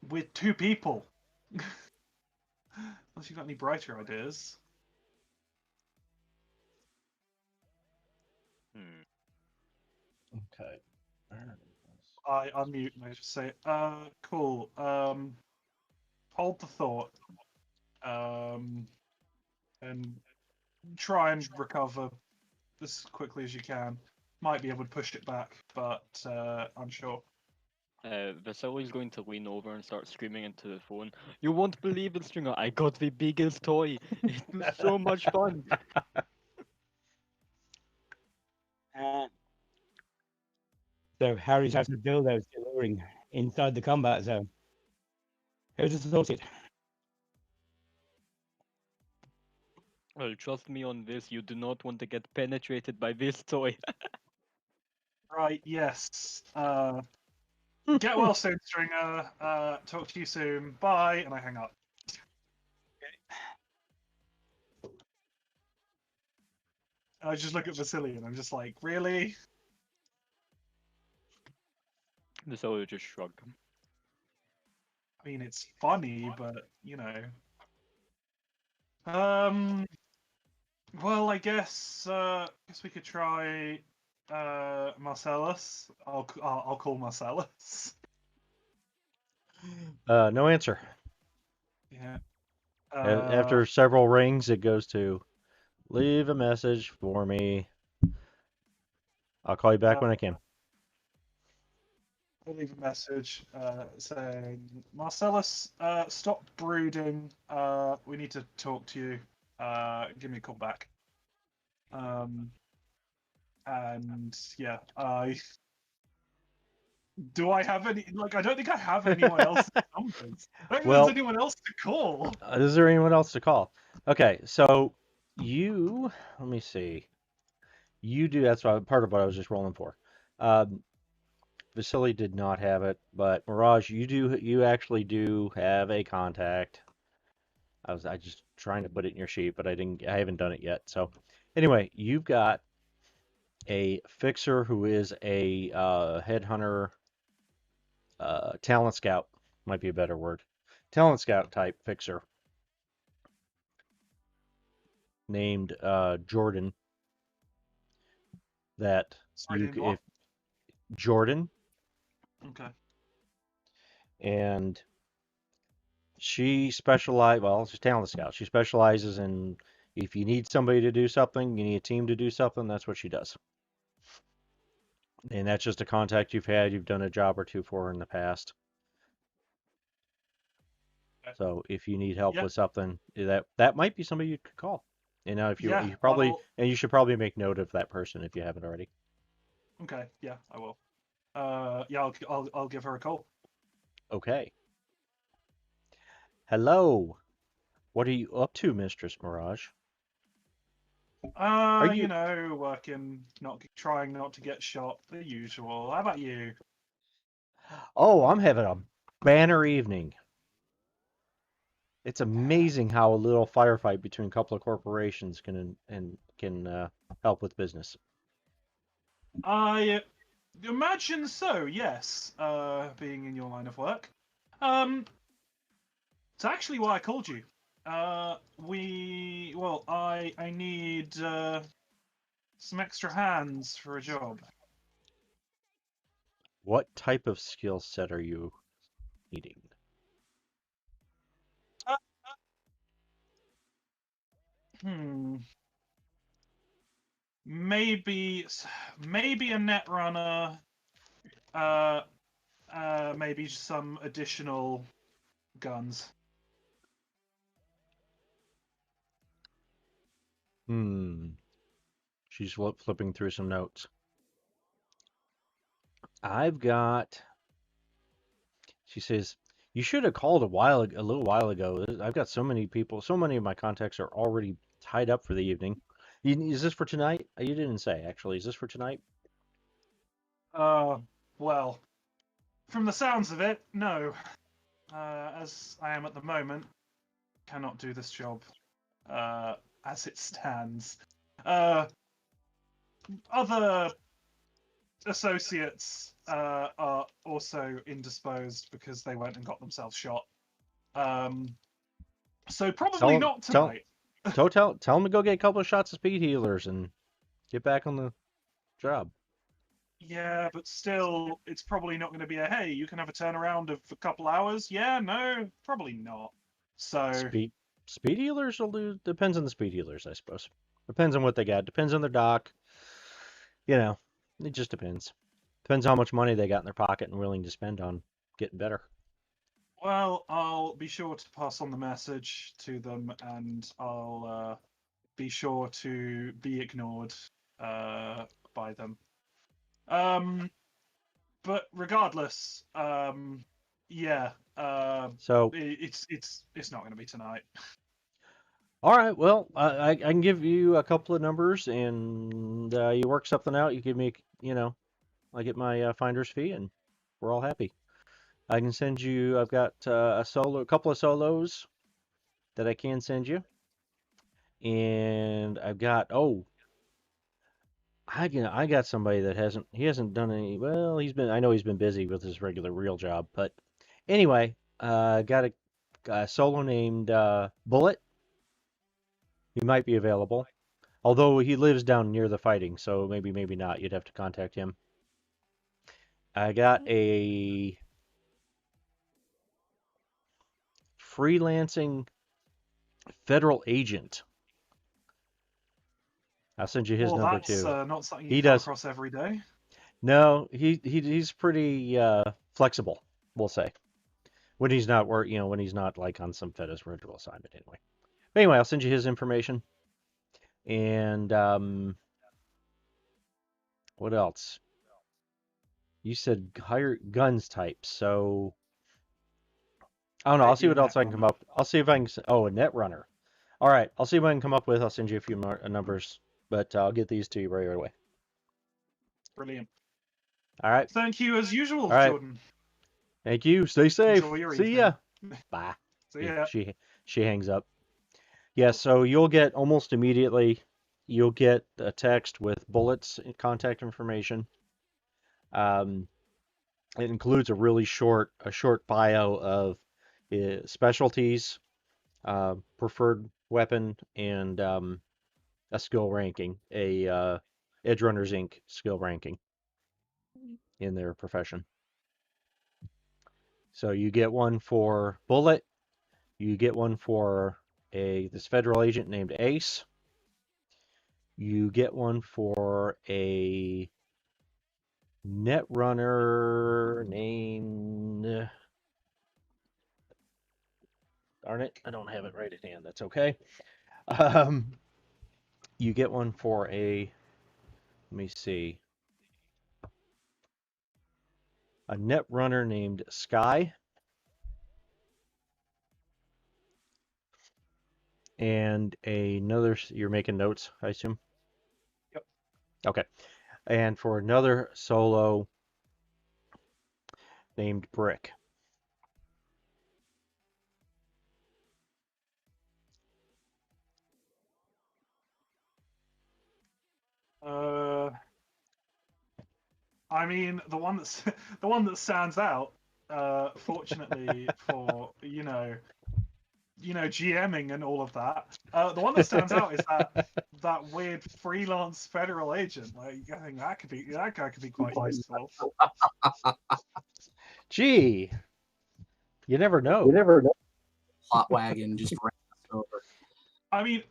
we're two people. Unless you've got any brighter ideas. Hmm. Okay. I unmute and I just say, cool. Hold the thought. And try and recover as quickly as you can. Might be able to push it back, but unsure. Vasily's going to lean over and start screaming into the phone. You won't believe it, Stringer. I got the biggest toy. It was so much fun. So Harry's having to build those delivering inside the combat zone. Who's just thought it? Well, trust me on this. You do not want to get penetrated by this toy. Right, yes. Get well soon, Stringer. Talk to you soon. Bye, and I hang up. I just look at Vasily and I'm just like, really? Vasily just shrugged. I mean, it's funny, but you know. Well, I guess we could try Marcellus. I'll call Marcellus. No answer. Yeah. After several rings, it goes to leave a message for me. I'll call you back when I can. I'll leave a message saying, Marcellus, stop brooding. We need to talk to you. Give me a call back. And yeah, do I have any? Like, I don't think I have anyone else's numbers. I don't think Well- there's anyone else to call. Is there anyone else to call? Okay, so let me see. You do, that's part of what I was just rolling for. Vasily did not have it, but Mirage, you actually do have a contact. I just trying to put it in your sheet, but I haven't done it yet. So anyway, you've got a fixer who is a headhunter, talent scout might be a better word. Talent scout type fixer named Jordan. That Sorry, you named what? if Jordan, Okay. and she's talent scout. She specializes in if you need somebody to do something, you need a team to do something, that's what she does. And that's just a contact you've had, you've done a job or two for her in the past. Okay. So if you need help Yep. with something, that might be somebody you could call. And now if you Yeah, you probably I'll- and you should probably make note of that person if you haven't already. Okay, yeah, I will. Yeah, I'll give her a call. Okay. Hello. What are you up to, Mistress Mirage? you- You know, working, trying not to get shot, the usual. How about you? Oh, I'm having a banner evening. It's amazing how a little firefight between a couple of corporations can help with business. I imagine so. Yes. Being in your line of work. It's actually why I called you. I need some extra hands for a job. What type of skill set are you needing? Maybe a net runner. Maybe some additional guns. She's flipping through some notes. I've got. She says, "You should have called a little while ago. I've got so many people. So many of my contacts are already tied up for the evening. Is this for tonight? You didn't say actually. Is this for tonight?" Well, from the sounds of it, no. As I am at the moment, cannot do this job as it stands. Other associates are also indisposed because they went and got themselves shot. So probably not tonight. Tell them to go get a couple of shots of speed healers and get back on the job. Yeah, but still, it's probably not going to be a hey, you can have a turnaround of a couple hours. Yeah, no, probably not. So, Speed healers will do. Depends on the speed healers, I suppose. Depends on what they got. Depends on their doc. You know, it just depends. Depends how much money they got in their pocket and willing to spend on getting better. well, I'll be sure to pass on the message to them, and I'll be sure to be ignored by them. But regardless, yeah, So, it's not going to be tonight. all right. Well, I can give you a couple of numbers, and you work something out. You give me, I get my finder's fee, and we're all happy. I can send you. I've got a couple of solos that I can send you, and I've got I got somebody that hasn't done any. Well, I know he's been busy with his regular real job, but anyway, got a solo named Bullet. He might be available, although he lives down near the fighting, so maybe not. You'd have to contact him. I got a freelancing federal agent. I'll send you his Well, number that's too. not something He you come does. across every day. No, he's pretty flexible, we'll say. When he's not when he's not like on some federal assignment anyway. But anyway, I'll send you his information. And what else? You said higher guns type, so I don't know. I'll see Maybe a what else net I can come runner. up. I'll see if I can. Oh, a net runner. All right, I'll see what I can come up with. I'll send you a few more numbers, but I'll get these to you right away. Brilliant. All right. Thank you as usual, All right. Jordan. Thank you. Stay safe. Enjoy your See evening. ya. Bye. See ya. She hangs up. Yeah, so you'll get almost immediately, you'll get a text with Bullet's contact information. Um, it includes a short bio of specialties, preferred weapon, and a skill ranking, Edge Runners Inc. skill ranking in their profession. So you get one for Bullet, you get one for this federal agent named Ace. You get one for a Netrunner named. Darn it, I don't have it right at hand. That's okay. Um, you get one for a. Let me see. A Netrunner named Sky. And another. You're making notes, I assume? Yep. Okay. And for another solo named Brick. I mean, the one that's the one that stands out, fortunately for GMing and all of that. The one that stands out is that weird freelance federal agent. Like, I think that guy could be quite useful. Gee, you never know. You never know. Hot wagon just ran us over. I mean,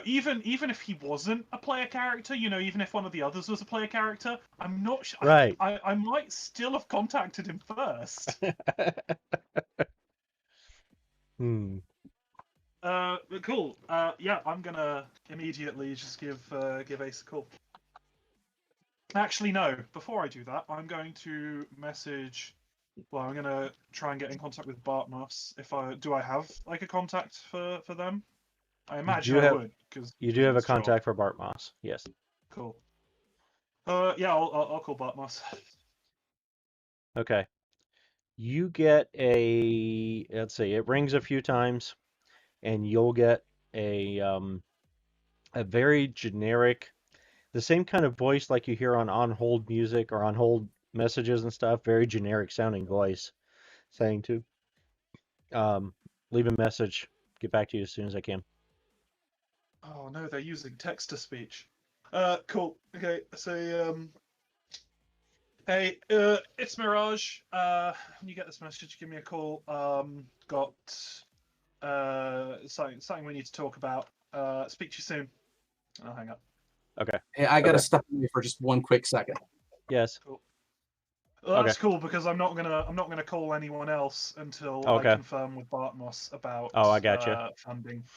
even if he wasn't a player character, even if one of the others was a player character, I'm not sure. Right. I might still have contacted him first. But cool. Yeah, I'm gonna immediately just give Ace a call. Actually, no. Before I do that, I'm going to message. Well, I'm gonna try and get in contact with Bartmoss. Do I have like a contact for them? I imagine I would, because you do have a contact for Bartmoss. Yes. Cool. Yeah, I'll call Bartmoss. Okay. You get let's see, it rings a few times, and you'll get a very generic, the same kind of voice like you hear on hold music or on hold messages and stuff. Very generic sounding voice, saying to leave a message, get back to you as soon as I can. Oh no, they're using text to speech. Cool. Okay, so Hey, it's Mirage. When you get this message, give me a call. Got something we need to talk about. Speak to you soon. I'll hang up. Okay. Hey, I gotta Okay. step away for just one quick second. Yes. Cool. Well, that's Okay. cool because I'm not gonna call anyone else until Okay. I confirm with Bartmoss about Oh, I gotcha. funding. Okay.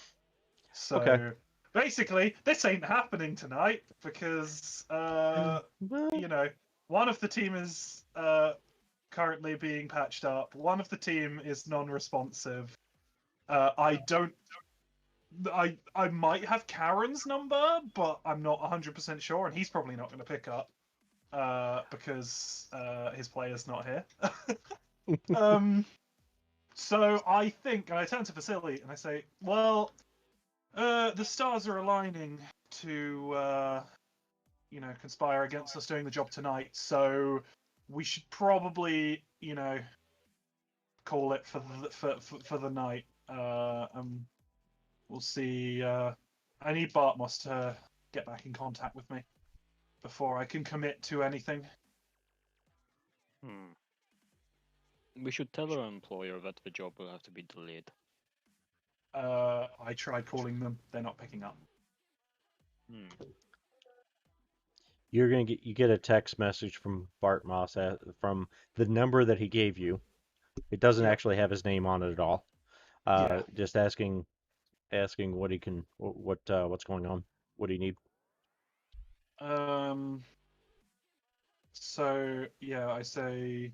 So basically, this ain't happening tonight because Well, you know, one of the team is currently being patched up. One of the team is non-responsive. I don't. I might have Karen's number, but I'm not 100% sure, and he's probably not going to pick up because his player's not here. So I think, and I turn to Vasily and I say, well, the stars are aligning to, conspire against us doing the job tonight. So we should probably, call it for the night. We'll see. I need Bartmoss to get back in contact with me before I can commit to anything. We should tell our employer that the job will have to be delayed. I tried calling them; they're not picking up. you get a text message from Bart Moss from the number that he gave you. It doesn't Yep. actually have his name on it at all. Yeah. Just asking what he can what's going on. What do you need? So yeah, I say,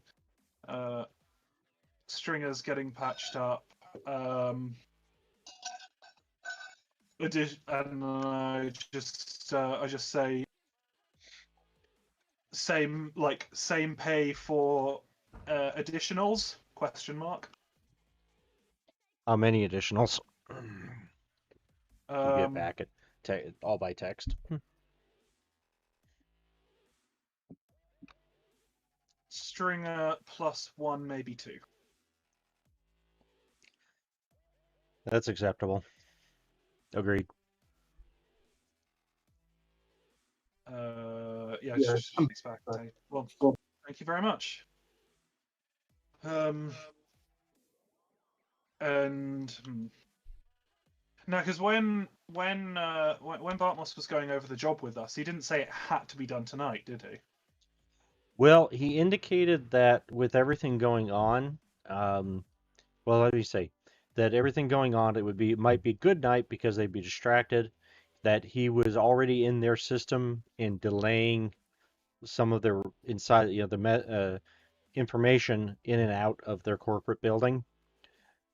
Stringer's getting patched up. And I just say same pay for additionals? Question mark. How many additionals? You get back at all by text. Stringer +1, maybe 2. That's acceptable. Agreed. Yeah, Yeah, she's back. Well, thank you very much. And no, because when Bartmoss was going over the job with us, he didn't say it had to be done tonight, did he? Well, he indicated that with everything going on, well, let me say that everything going on, it might be good night because they'd be distracted. That he was already in their system and delaying some of their inside, the information in and out of their corporate building.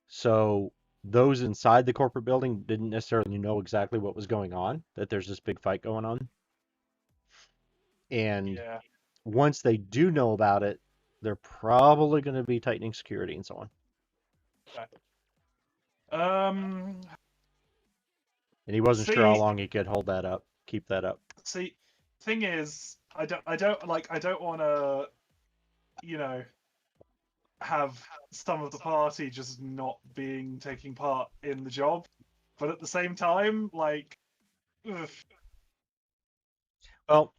So those inside the corporate building didn't necessarily know exactly what was going on, that there's this big fight going on. And Yeah. once they do know about it, they're probably going to be tightening security and so on. Okay. And he wasn't sure how long he could hold that up, keep that up. See, thing is, I don't want to, have some of the party just not taking part in the job, but at the same time, ugh. Well,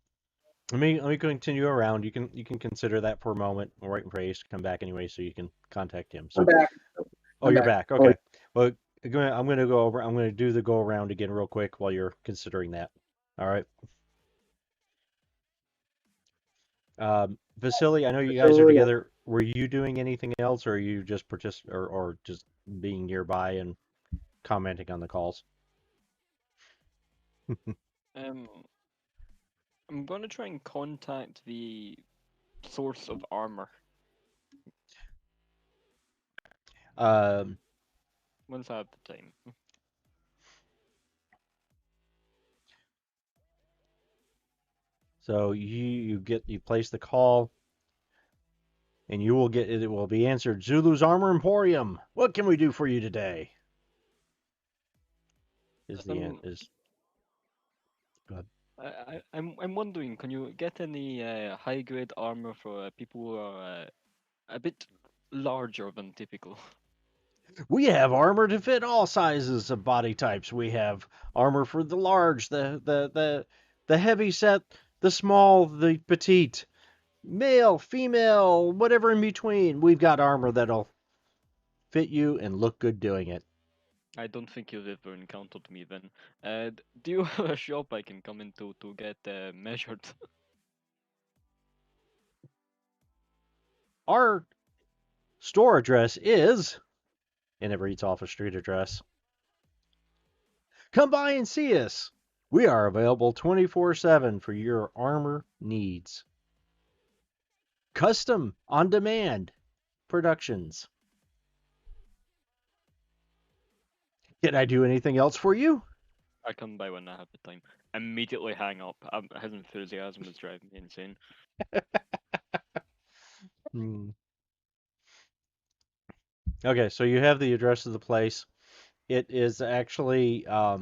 let me continue around. You can consider that for a moment. I'm waiting for Ace to come back anyway, so you can contact him. So, I'm back. oh, you're back. Okay. Well, I'm going to go over. I'm going to do the go around again real quick while you're considering that. All right. Vasily, I know you guys are together. Were you doing anything else, or are you just or just being nearby and commenting on the calls? I'm going to try and contact the source of armor. Once I have the time. So you place the call, and you will get it will be answered. Zulu's Armor Emporium. What can we do for you today? Go ahead. I'm wondering, can you get any high grade armor for people who are a bit larger than typical? We have armor to fit all sizes of body types. We have armor for the large, the heavy set, the small, the petite. male, female, whatever in between. We've got armor that'll fit you and look good doing it. I don't think you've ever encountered me then. Do you have a shop I can come into to get measured? Our store address is, and it reads off a street address. Come by and see us. We are available 24/7 for your armor needs. Custom on demand productions. Can I do anything else for you? I come by when I have the time. Immediately hang up. His enthusiasm is driving me insane. Okay, so you have the address of the place. It is actually, let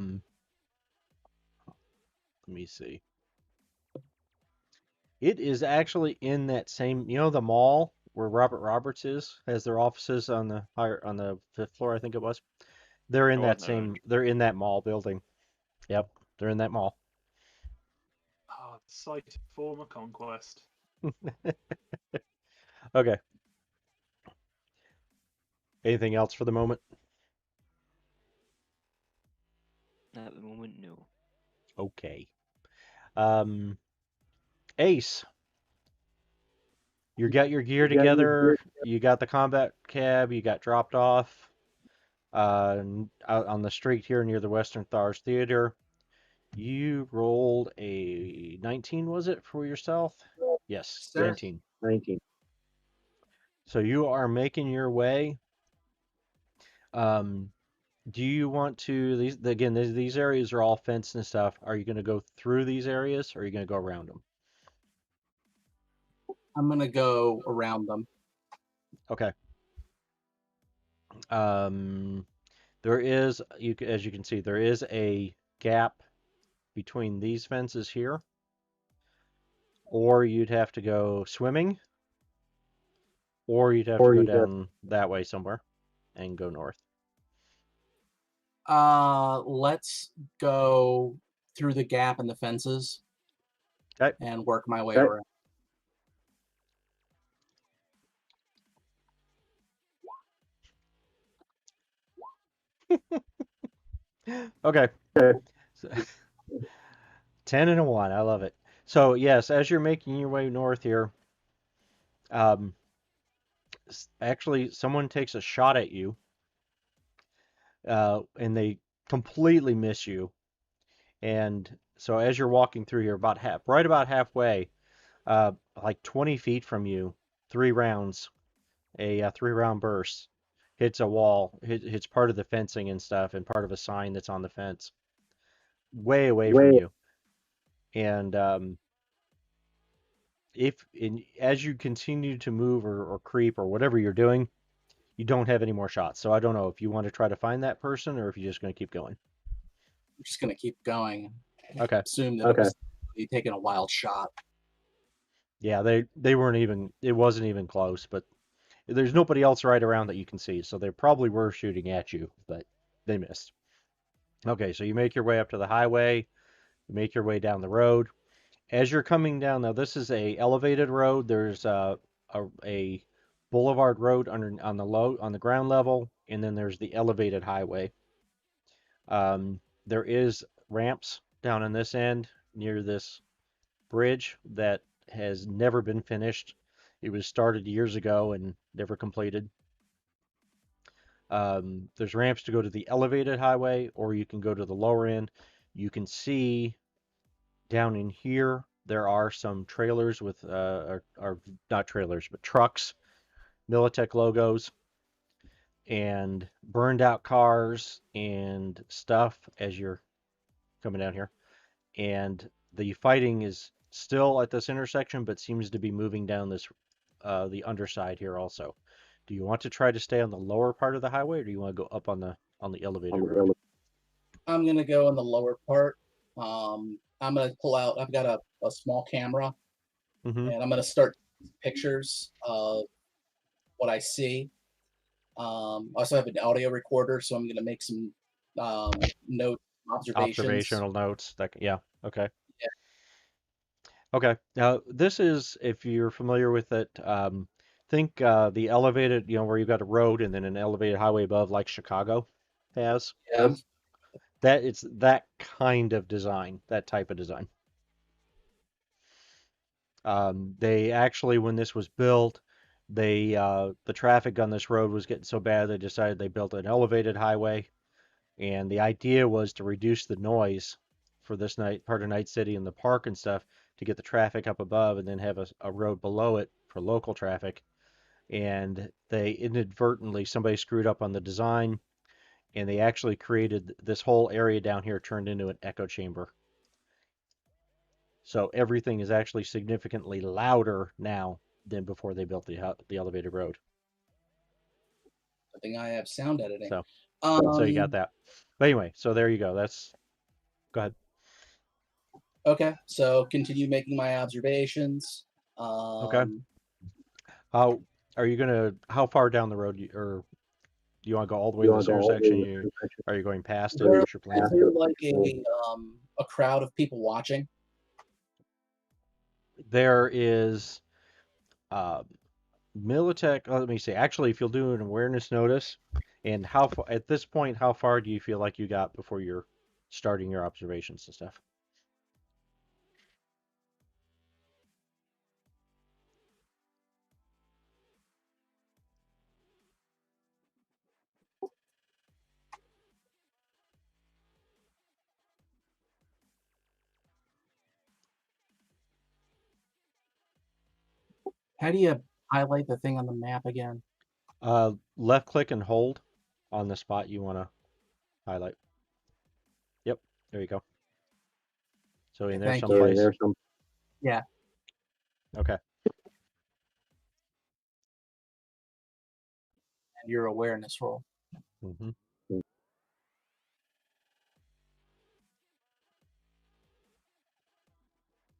me see. It is actually in that same, the mall where Robert Roberts has their offices on the 5th floor, I think it was. They're in Oh, that no. they're in that mall building. Yep, they're in that mall. Ah, the site of former conquest. Okay. Anything else for the moment? At the moment, no. Okay. Ace, you got your gear together. You got the combat cab. You got dropped off out on the street here near the Western Thars Theater. You rolled a 19, was it, for your stealth? Yes, Sir? 19. So you are making your way. Do you want to, these areas are all fenced and stuff. Are you going to go through these areas or are you going to go around them? I'm gonna go around them. Okay. There is, as you can see, there is a gap between these fences here, or you'd have to go swimming, or you'd have to go down that way somewhere and go north. Let's go through the gap in the fences. Okay. And work my way around. Okay. 10 and a 1. I love it. So, yes, as you're making your way north here, actually, someone takes a shot at you, and they completely miss you. And so, as you're walking through here, right about halfway, like 20 feet from you, 3 rounds, a 3-round burst hits a wall, hits part of the fencing and stuff, and part of a sign that's on the fence, way away from you. And as you continue to move or creep or whatever you're doing, you don't have any more shots. So I don't know if you want to try to find that person or if you're just going to keep going. I'm just gonna keep going. Okay. Assume that it was taking a wild shot. Yeah, they weren't even. It wasn't even close. But there's nobody else right around that you can see, so they probably were shooting at you, but they missed. Okay, so you make your way up to the highway. You make your way down the road. As you're coming down, now this is a elevated road. There's a boulevard road on the ground level, and then there's the elevated highway. There is ramps down on this end near this bridge that has never been finished. It was started years ago and never completed. There's ramps to go to the elevated highway, or you can go to the lower end. You can see down in here there are some trailers with, are not trailers, but trucks, Militech logos, and burned out cars and stuff as you're coming down here. And the fighting is still at this intersection, but seems to be moving down this the underside here also. Do you want to try to stay on the lower part of the highway, or do you want to go up on the elevated road? I'm gonna go in the lower part. I'm gonna pull out. I've got a small camera, Mm-hmm. and I'm gonna start pictures of what I see. I also have an audio recorder, so I'm gonna make some note observations. Observational notes. Yeah. Okay. Yeah. Okay. Now, this is, if you're familiar with it, think the elevated, where you've got a road and then an elevated highway above, like Chicago has. Yeah. That it's that kind of design, that type of design. They actually, when this was built, the traffic on this road was getting so bad they decided they built an elevated highway, and the idea was to reduce the noise for this night part of Night City and the park and stuff to get the traffic up above, and then have a road below it for local traffic. And they inadvertently somebody screwed up on the design, and they actually created this whole area down here turned into an echo chamber. So everything is actually significantly louder now than before they built the elevated road. I think I have sound editing. So you got that. But anyway, so there you go. Go ahead. Okay, so continue making my observations. Okay. How are you gonna? How far down the road, or do you want to go all the way to this intersection? Are you going past it? What's your plan? Is there like a crowd of people watching? There is Militech. Let me see. Actually, if you'll do an awareness notice, and how far at this point, how far do you feel like you got before you're starting your observations and stuff? How do you highlight the thing on the map again? Left click and hold on the spot you want to highlight. Yep, there you go. So in there Thank you. someplace. Yeah. Okay. And your awareness roll. Mm-hmm.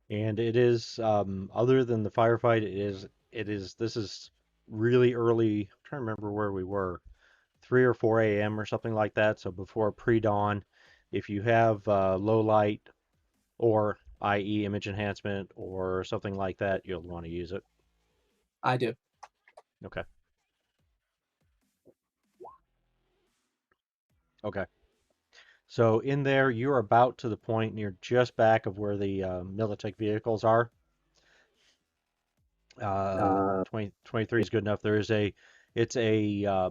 And it is, other than the firefight, this is really early. I'm trying to remember where we were, 3 or 4 a.m. or something like that. So before pre-dawn, if you have low light or i.e. image enhancement or something like that, you'll want to use it. I do. Okay. Okay. So in there, you're about to the point near just back of where the Militech vehicles are. 23 is good enough. It's a, I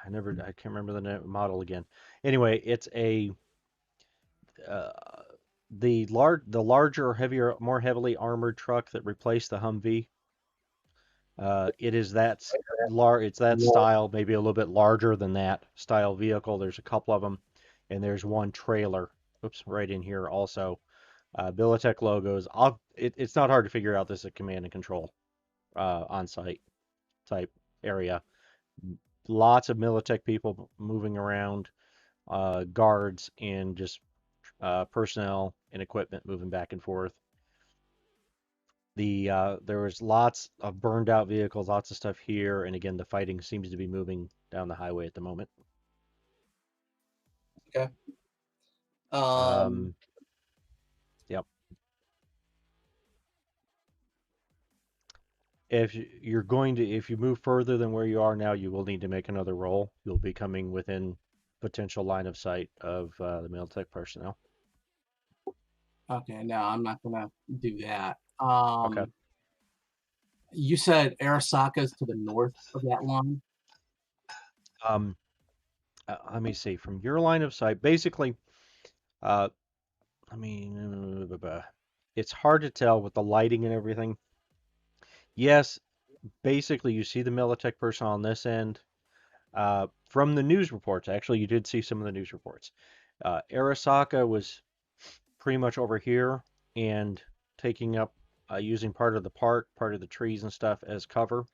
can't remember the model again. Anyway, it's uh, the larger, heavier, more heavily armored truck that replaced the Humvee. It is it's that style, maybe a little bit larger than that style vehicle. There's a couple of them, and there's one trailer. Oops, right in here also. Militech logos. It's not hard to figure out this is a command and control on-site type area. Lots of Militech people moving around, guards and just personnel and equipment moving back and forth. There was lots of burned out vehicles, lots of stuff here, and again, the fighting seems to be moving down the highway at the moment. Okay. Yep. If if you move further than where you are now, you will need to make another roll. You'll be coming within potential line of sight of the Militech personnel. Okay, no, I'm not gonna do that. Okay. You said Arasaka's to the north of that line. Let me see. From your line of sight, basically, I mean, it's hard to tell with the lighting and everything. Yes, basically, you see the Militech person on this end. From the news reports, actually, you did see some of the news reports. Arasaka was pretty much over here and taking up, using part of the park, part of the trees and stuff as cover.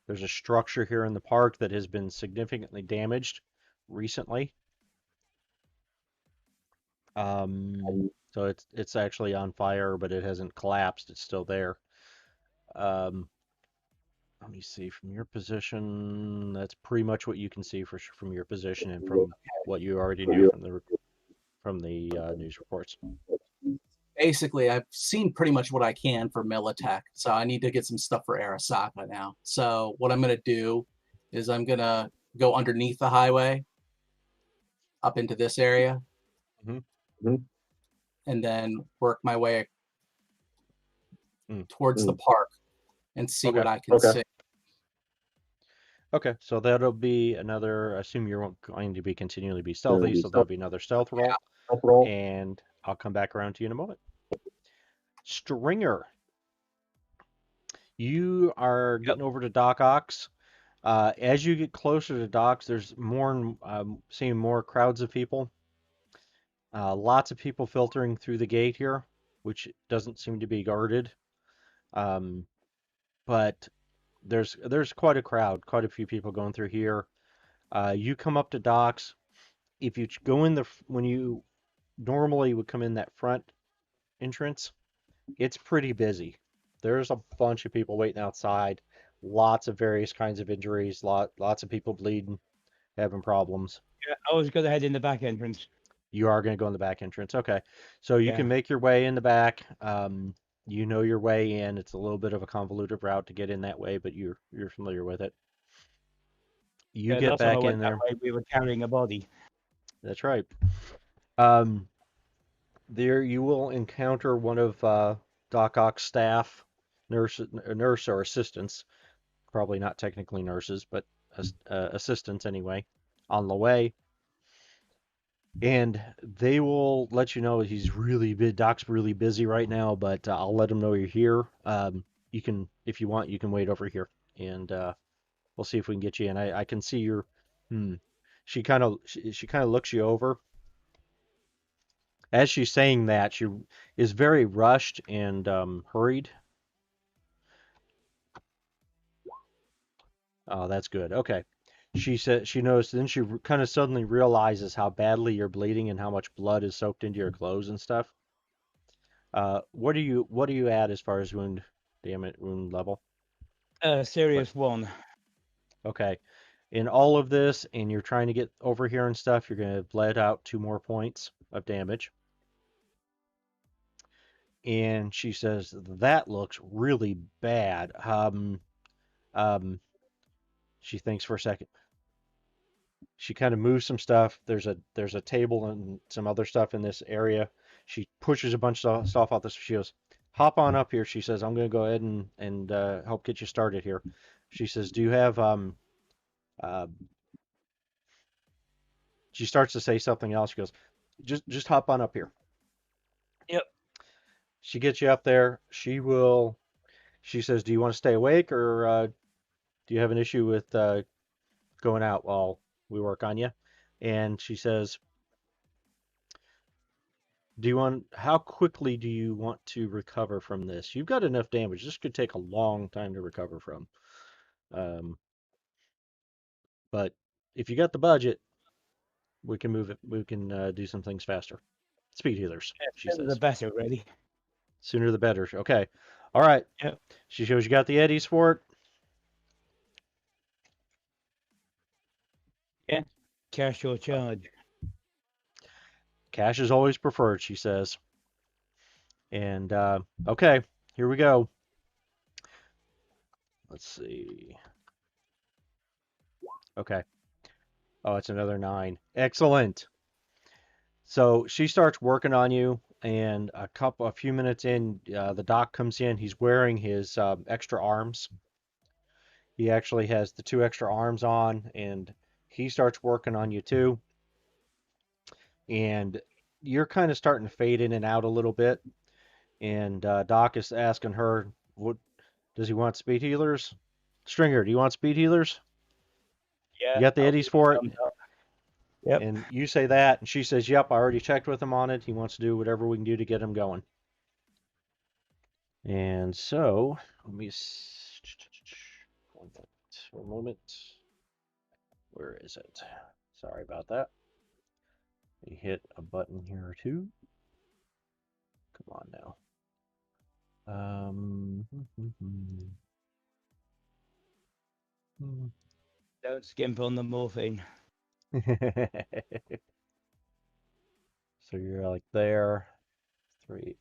There's a structure here in the park that has been significantly damaged recently. So it's actually on fire, but it hasn't collapsed. It's still there. Let me see from your position. That's pretty much what you can see from your position and from what you already knew from the news reports. basically I've seen pretty much what I can for Militech, so I need to get some stuff for Arasaka now. So what I'm gonna do is I'm gonna go underneath the highway up into this area, and then work my way towards the park and see what I can see. Okay, so that'll be another. I assume you're going to be continually be stealthy, so that'll be another stealth roll. And I'll come back around to you in a moment. Stringer, you are getting over to Doc Ox. As you get closer to Doc's, there's more, seeing more crowds of people. Lots of people filtering through the gate here, which doesn't seem to be guarded. But there's quite a crowd, quite a few people going through here. You come up to Doc's. If you go in when you normally would come in that front entrance, it's pretty busy. There's a bunch of people waiting outside. Lots of various kinds of injuries. Lots of people bleeding, having problems. Yeah, I was going to head in the back entrance. You are going to go in the back entrance. Okay. So you can make your way in the back. You know your way in. It's a little bit of a convoluted route to get in that way, but you're familiar with it. You get back in there. We were carrying a body. That's right. There you will encounter one of Doc Ock's staff, nurse or assistants. Probably not technically nurses, but assistants anyway, on the way. And they will let you know Doc's really busy right now, but I'll let them know you're here. You can, if you want, you can wait over here, and we'll see if we can get you in. I can see your, she kind of looks you over. As she's saying that, she is very rushed and hurried. Oh, that's good. Okay. She said she knows. Then she kind of suddenly realizes how badly you're bleeding and how much blood is soaked into your clothes and stuff. What are you at as far as wound level? Serious 1. Okay. In all of this, and you're trying to get over here and stuff, you're going to bled out 2 more points of damage. And she says that looks really bad. She thinks for a second. She kind of moves some stuff. There's a table and some other stuff in this area. She pushes a bunch of stuff out this. She goes, hop on up here. She says, I'm going to go ahead and help get you started here. She says, do you have she starts to say something else. She goes, just hop on up here. Yep. She gets you up there. She says, do you want to stay awake, or do you have an issue with going out while we work on you? And she says, how quickly do you want to recover from this? You've got enough damage. This could take a long time to recover from. But if you got the budget, we can move it. We can do some things faster. Speed healers, she says. The better, really. Sooner the better. Okay. All right. Yep. She shows you got the eddies for it. Yeah. Cash or charge. Cash is always preferred, she says. And okay, here we go. Let's see. Okay. Oh, it's another 9. Excellent. So she starts working on you, and a few minutes in, the doc comes in. He's wearing his extra arms. He actually has the 2 extra arms on, and he starts working on you too. And you're kind of starting to fade in and out a little bit. And Doc is asking her, "What does he want? Speed healers? Stringer, do you want speed healers? Yeah. You got the eddies for it?" Yep. And you say that, and she says, "Yep, I already checked with him on it. He wants to do whatever we can do to get him going." And so, let me a moment. Where is it? Sorry about that. We hit a button here or two. Come on now. Don't skimp on the morphine. So you're like there. 3.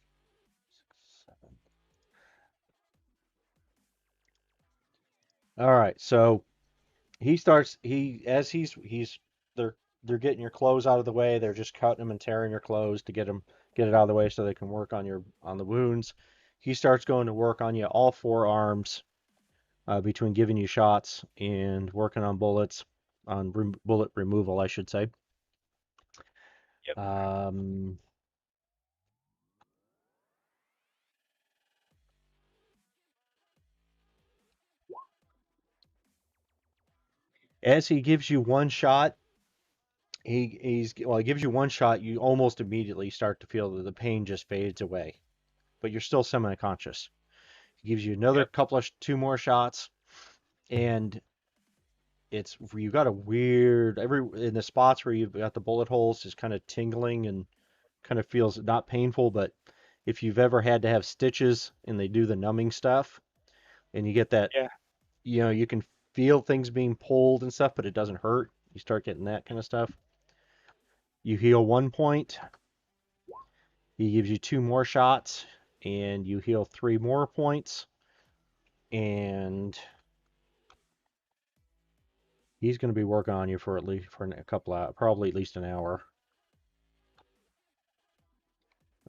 All right, so he starts. As they're getting your clothes out of the way. They're just cutting them and tearing your clothes to get it out of the way so they can work on the wounds. He starts going to work on you all four arms, between giving you shots and working on bullets, on bullet removal, I should say. Yep. As he gives you one shot, he gives you one shot, you almost immediately start to feel that the pain just fades away, but you're still semi-conscious. He gives you another Yep. couple of two more shots, and you got a weird every in the spots where you've got the bullet holes is kind of tingling and kind of feels not painful, but if you've ever had to have stitches and they do the numbing stuff and you get that, Yeah. you can feel things being pulled and stuff, but it doesn't hurt. You start getting that kind of stuff. You heal 1 point. He gives you two more shots and you heal 3 more points. And he's going to be working on you for at least for a couple of, probably at least an hour.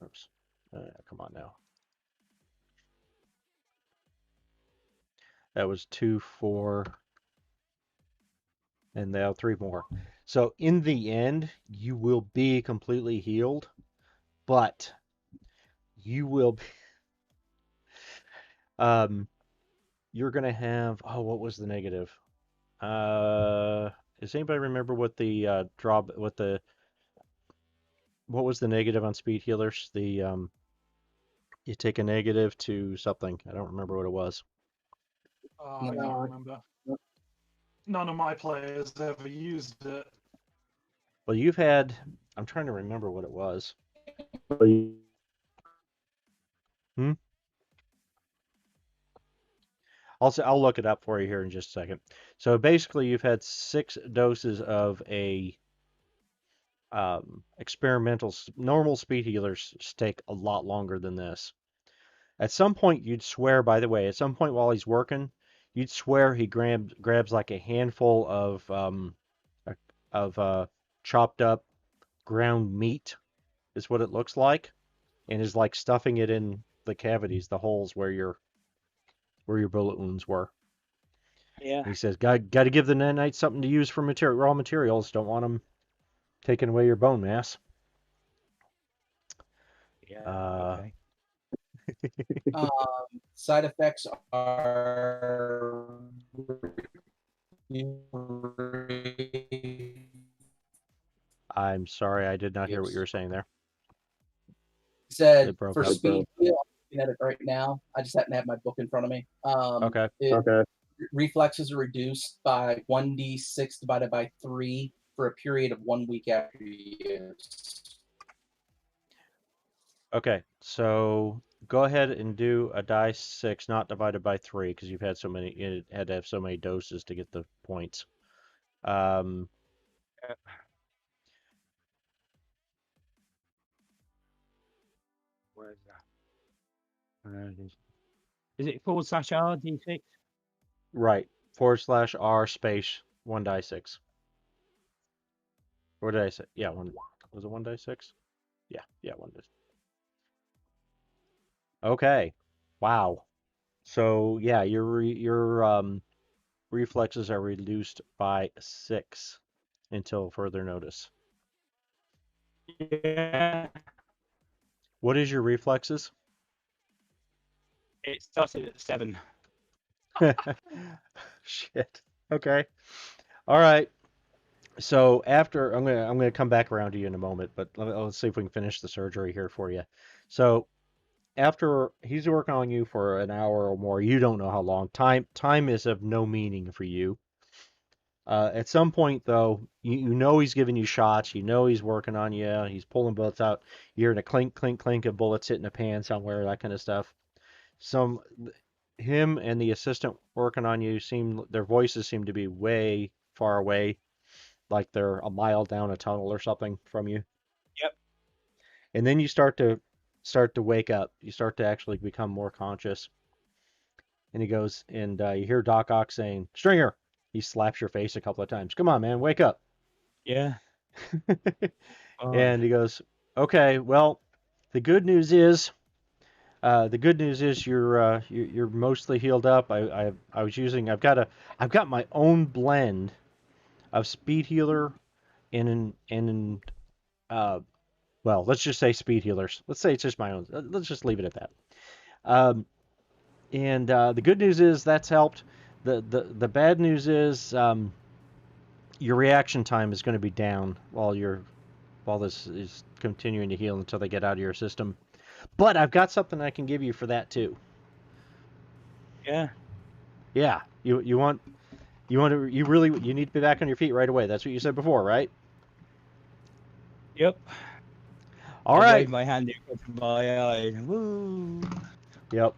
Oops. Come on now. That was 2, 4, and now 3 more. So in the end, you will be completely healed, but you will be, you're gonna have, oh, what was the negative? Does anybody remember what the what was the negative on speed healers? You take a negative to something. I don't remember what it was. Oh, I can't remember. None of my players ever used it. Well, I'm trying to remember what it was. Hmm? I'll look it up for you here in just a second. So basically, you've had 6 doses of a experimental. Normal speed healers take a lot longer than this. At some point, you'd swear. By the way, at some point while he's working, you'd swear he grabs like a handful of chopped up ground meat. Is what it looks like, and is like stuffing it in the cavities, the holes where your bullet wounds were. Yeah. He says, "Got to give the nanites something to use for raw materials. Don't want them taking away your bone mass." Yeah. Okay. Side effects are I'm sorry, I did not hear what you were saying there. said It broke for up. speed heal, I'm looking at it right now. I just happen to have my book in front of me. Okay. Reflexes are reduced by 1d6 divided by 3 for a period of 1 week after use. Okay, so go ahead and do a die 6, not divided by 3, because you had to have so many doses to get the points. Um, Where's that? Is it /R D6? right, /R space 1 die 6. What did I say? Yeah, was it 1 die 6? Yeah, 1 die. Okay, wow. So yeah, your reflexes are reduced by 6 until further notice. Yeah. What is your reflexes? It started at 7. Shit. Okay. All right. So after I'm gonna come back around to you in a moment, but let's see if we can finish the surgery here for you. So after he's working on you for an hour or more, you don't know how long. Time is of no meaning for you. At some point, though, you know he's giving you shots. You know he's working on you. He's pulling bullets out. You're in a clink, clink, clink of bullets hitting a pan somewhere, that kind of stuff. Him and the assistant working on you their voices seem to be way far away, like they're a mile down a tunnel or something from you. Yep. And then you start to wake up. You start to actually become more conscious. And he goes, and you hear Doc Ock saying, Stringer. He slaps your face a couple of times. Come on, man, wake up. Yeah. And he goes, okay, well, the good news is you're mostly healed up. I've got my own blend of speed healer and well, let's just say speed healers. Let's say it's just my own. Let's just leave it at that. And the good news is that's helped. The bad news is your reaction time is going to be down while this is continuing to heal until they get out of your system. But I've got something I can give you for that too. Yeah. Yeah. You need to be back on your feet right away. That's what you said before, right? Yep. All I right. wave my hand across my eye. Woo. Yep.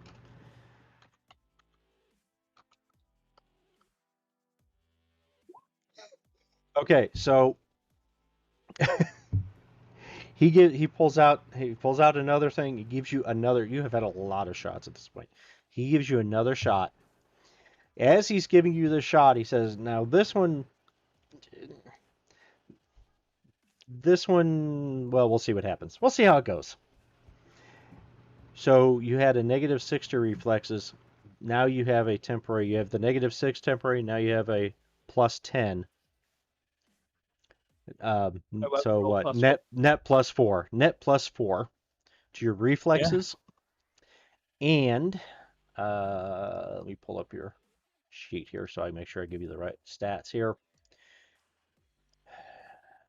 Okay, so he pulls out another thing. He gives you another. You have had a lot of shots at this point. He gives you another shot. As he's giving you the shot, he says, "Now this one, well, we'll see what happens. We'll see how it goes." So you had a -6 to reflexes. Now you have a temporary. You have the -6 temporary. Now you have a +10. So what? Net +4. Net +4 to your reflexes. And let me pull up your sheet here so I make sure I give you the right stats here.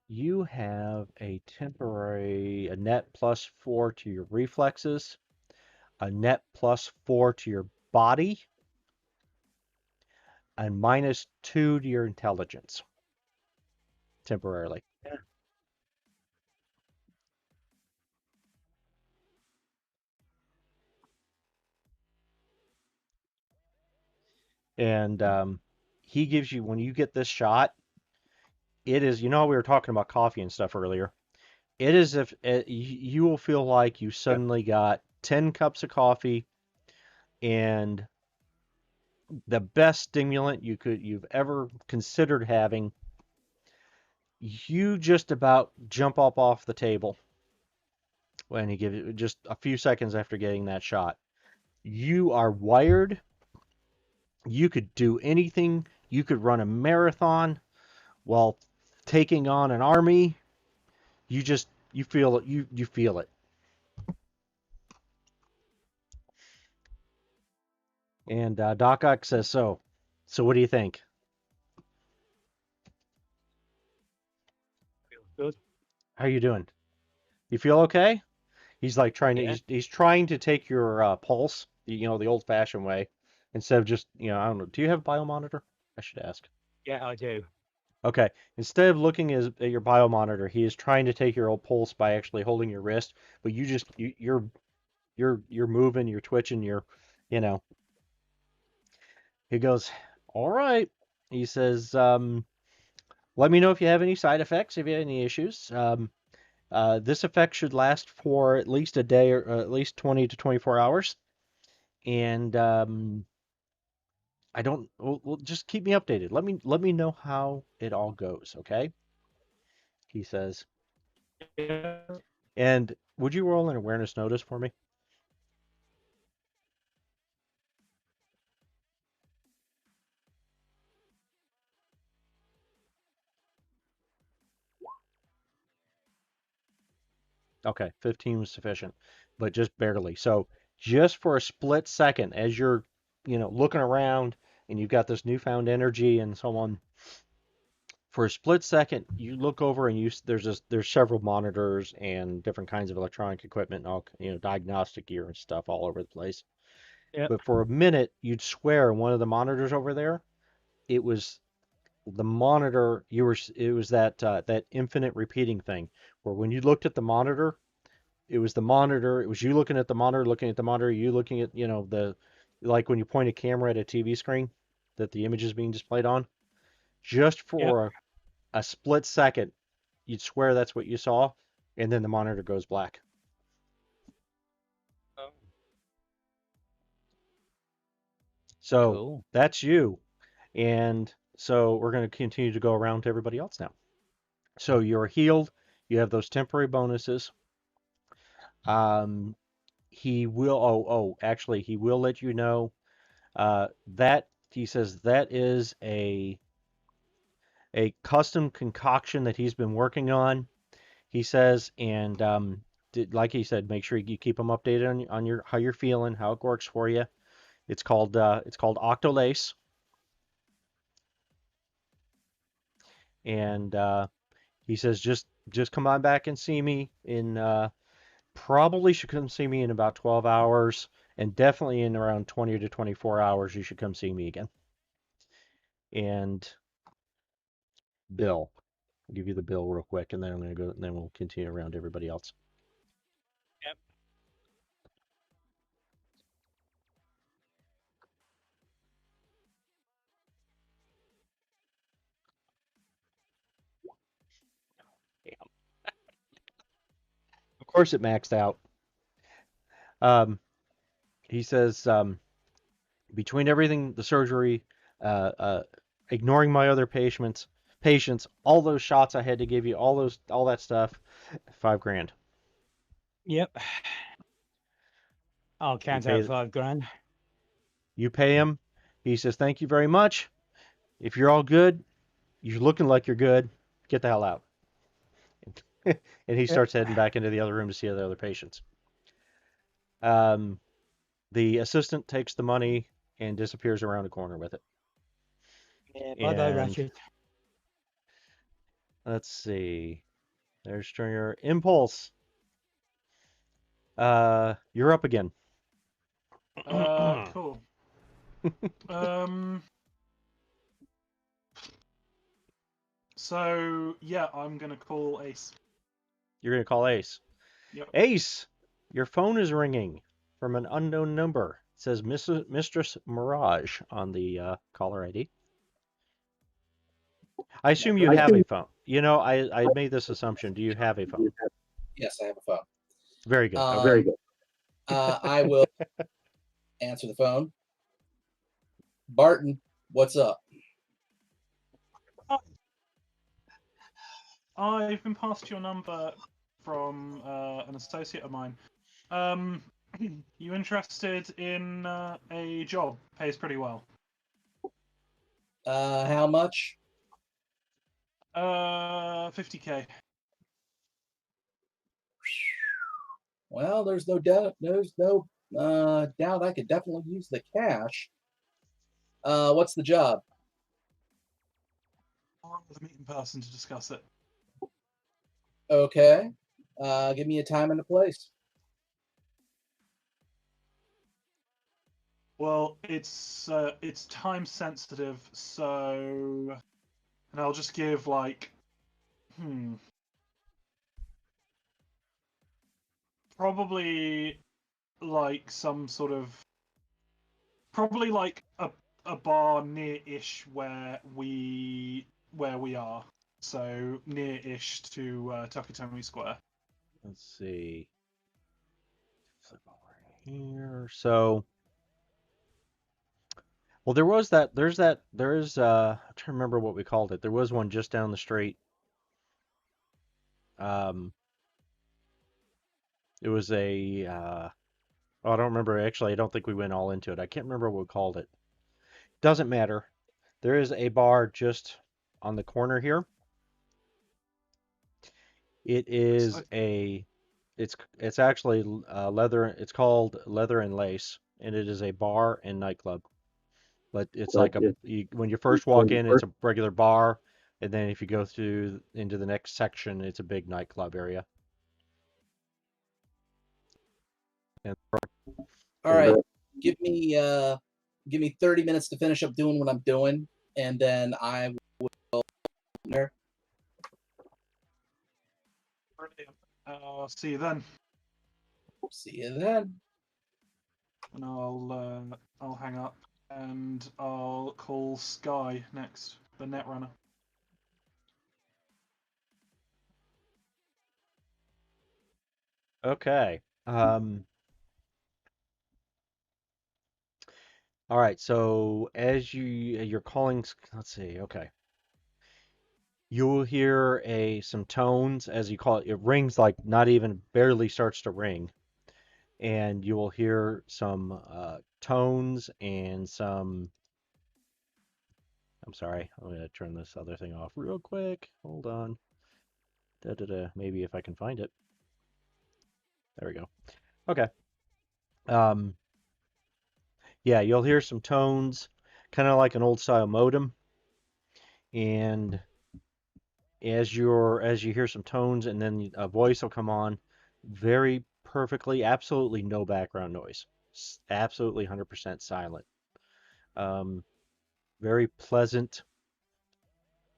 You have a net +4 to your reflexes, a net +4 to your body, and -2 to your intelligence temporarily. Yeah. And he gives you, when you get this shot, it is, we were talking about coffee and stuff earlier. It is if you will feel like you suddenly got 10 cups of coffee and the best stimulant you've ever considered having. You just about jump up off the table when he gives it just a few seconds after getting that shot. You are wired. You could do anything. You could run a marathon while taking on an army. You feel it. You feel it. And Doc Ock says so. So what do you think? Feels good. How you doing? You feel okay? He's like trying to. Yeah. He's trying to take your pulse. The old-fashioned way, instead of just I don't know. Do you have a biomonitor? I should ask. Yeah, I do. Okay. Instead of looking at your biomonitor, he is trying to take your old pulse by actually holding your wrist. But you're moving, you're twitching, you know. He goes, all right. He says, let me know if you have any side effects, if you have any issues. This effect should last for at least a day or at least 20 to 24 hours. And I don't. Well, just keep me updated. Let me know how it all goes. Okay. He says. Yeah. And would you roll an awareness notice for me? Okay, 15 was sufficient, but just barely. So just for a split second, as you're, looking around and you've got this newfound energy and so on, for a split second, you look over and there's several monitors and different kinds of electronic equipment and all, diagnostic gear and stuff all over the place. Yep. But for a minute, you'd swear one of the monitors over there, it was the monitor. It was that infinite repeating thing where when you looked at the monitor, it was the monitor. It was you looking at the monitor, looking at the monitor, you looking at, like when you point a camera at a TV screen that the image is being displayed on. Just Yep. for a split second, you'd swear that's what you saw, and then the monitor goes black. So Cool. that's you. And so we're going to continue to go around to everybody else now. So you're healed. You have those temporary bonuses. He will. Actually, he will let you know that he says that is a custom concoction that he's been working on. He says, and like he said, make sure you keep him updated on your how you're feeling, how it works for you. It's called Octolace, and he says just come on back and see me in probably should come see me in about 12 hours, and definitely in around 20 to 24 hours you should come see me again. And bill, I'll give you the bill real quick, and then I'm going to go, and then we'll continue around to everybody else. Yep. Of course, it maxed out. He says, between everything, the surgery, uh, uh, ignoring my other patients, all those shots I had to give you, all that stuff, $5,000. Yep. I'll You count pay, out 5 grand. you pay him. He says, thank you very much. If you're all good, you're looking like you're good. Get the hell out. And he Yep. starts heading back into the other room to see the other patients. The assistant takes the money and disappears around the corner with it. Yeah, bye-bye, And Ratchet. let's see. There's Stringer. Impulse. You're up again. Cool. So yeah, I'm gonna call Ace. You're gonna call Ace. Yep. Ace, your phone is ringing from an unknown number. It says Mistress Mirage on the caller ID. I assume you have a phone. You know, I made this assumption. Do you have a phone? Yes, I have a phone. Very good. Okay. Very good. I will answer the phone. Barton, what's up? I've been passed your number from an associate of mine. You interested in a job? Pays pretty well. How much? 50K. Well, there's no doubt. There's no doubt. I could definitely use the cash. What's the job? I'm with a meeting person to discuss it. Okay. Give me a time and a place. Well, it's time sensitive, so, and I'll just give like, probably like some sort of, probably like a bar near-ish where we are, so near-ish to Takatomi Square. Let's see. Flip over here. So, well, there's I'm trying to remember what we called it. There was one just down the street. It was I don't remember actually. I don't think we went all into it. I can't remember what we called it. Doesn't matter. There is a bar just on the corner here. It is it's actually leather. It's called Leather and Lace, and it is a bar and nightclub. But it's like when you first walk in, it's a regular bar, and then if you go through into the next section, it's a big nightclub area. And All right. Give me 30 minutes to finish up doing what I'm doing, and then I will. Brilliant. See you then. See you then. And I'll hang up and I'll call Sky next, the Netrunner. okay. All right, so as you're calling, let's see, okay. You will hear some tones as you call it. It rings like not even barely starts to ring, and you will hear some tones and some. I'm sorry, I'm gonna turn this other thing off real quick. Hold on. Da da da. Maybe if I can find it. There we go. Okay. Um, yeah, you'll hear some tones, kind of like an old style modem, and as you hear some tones and then a voice will come on very perfectly, absolutely no background noise, absolutely 100% silent. um, Very pleasant.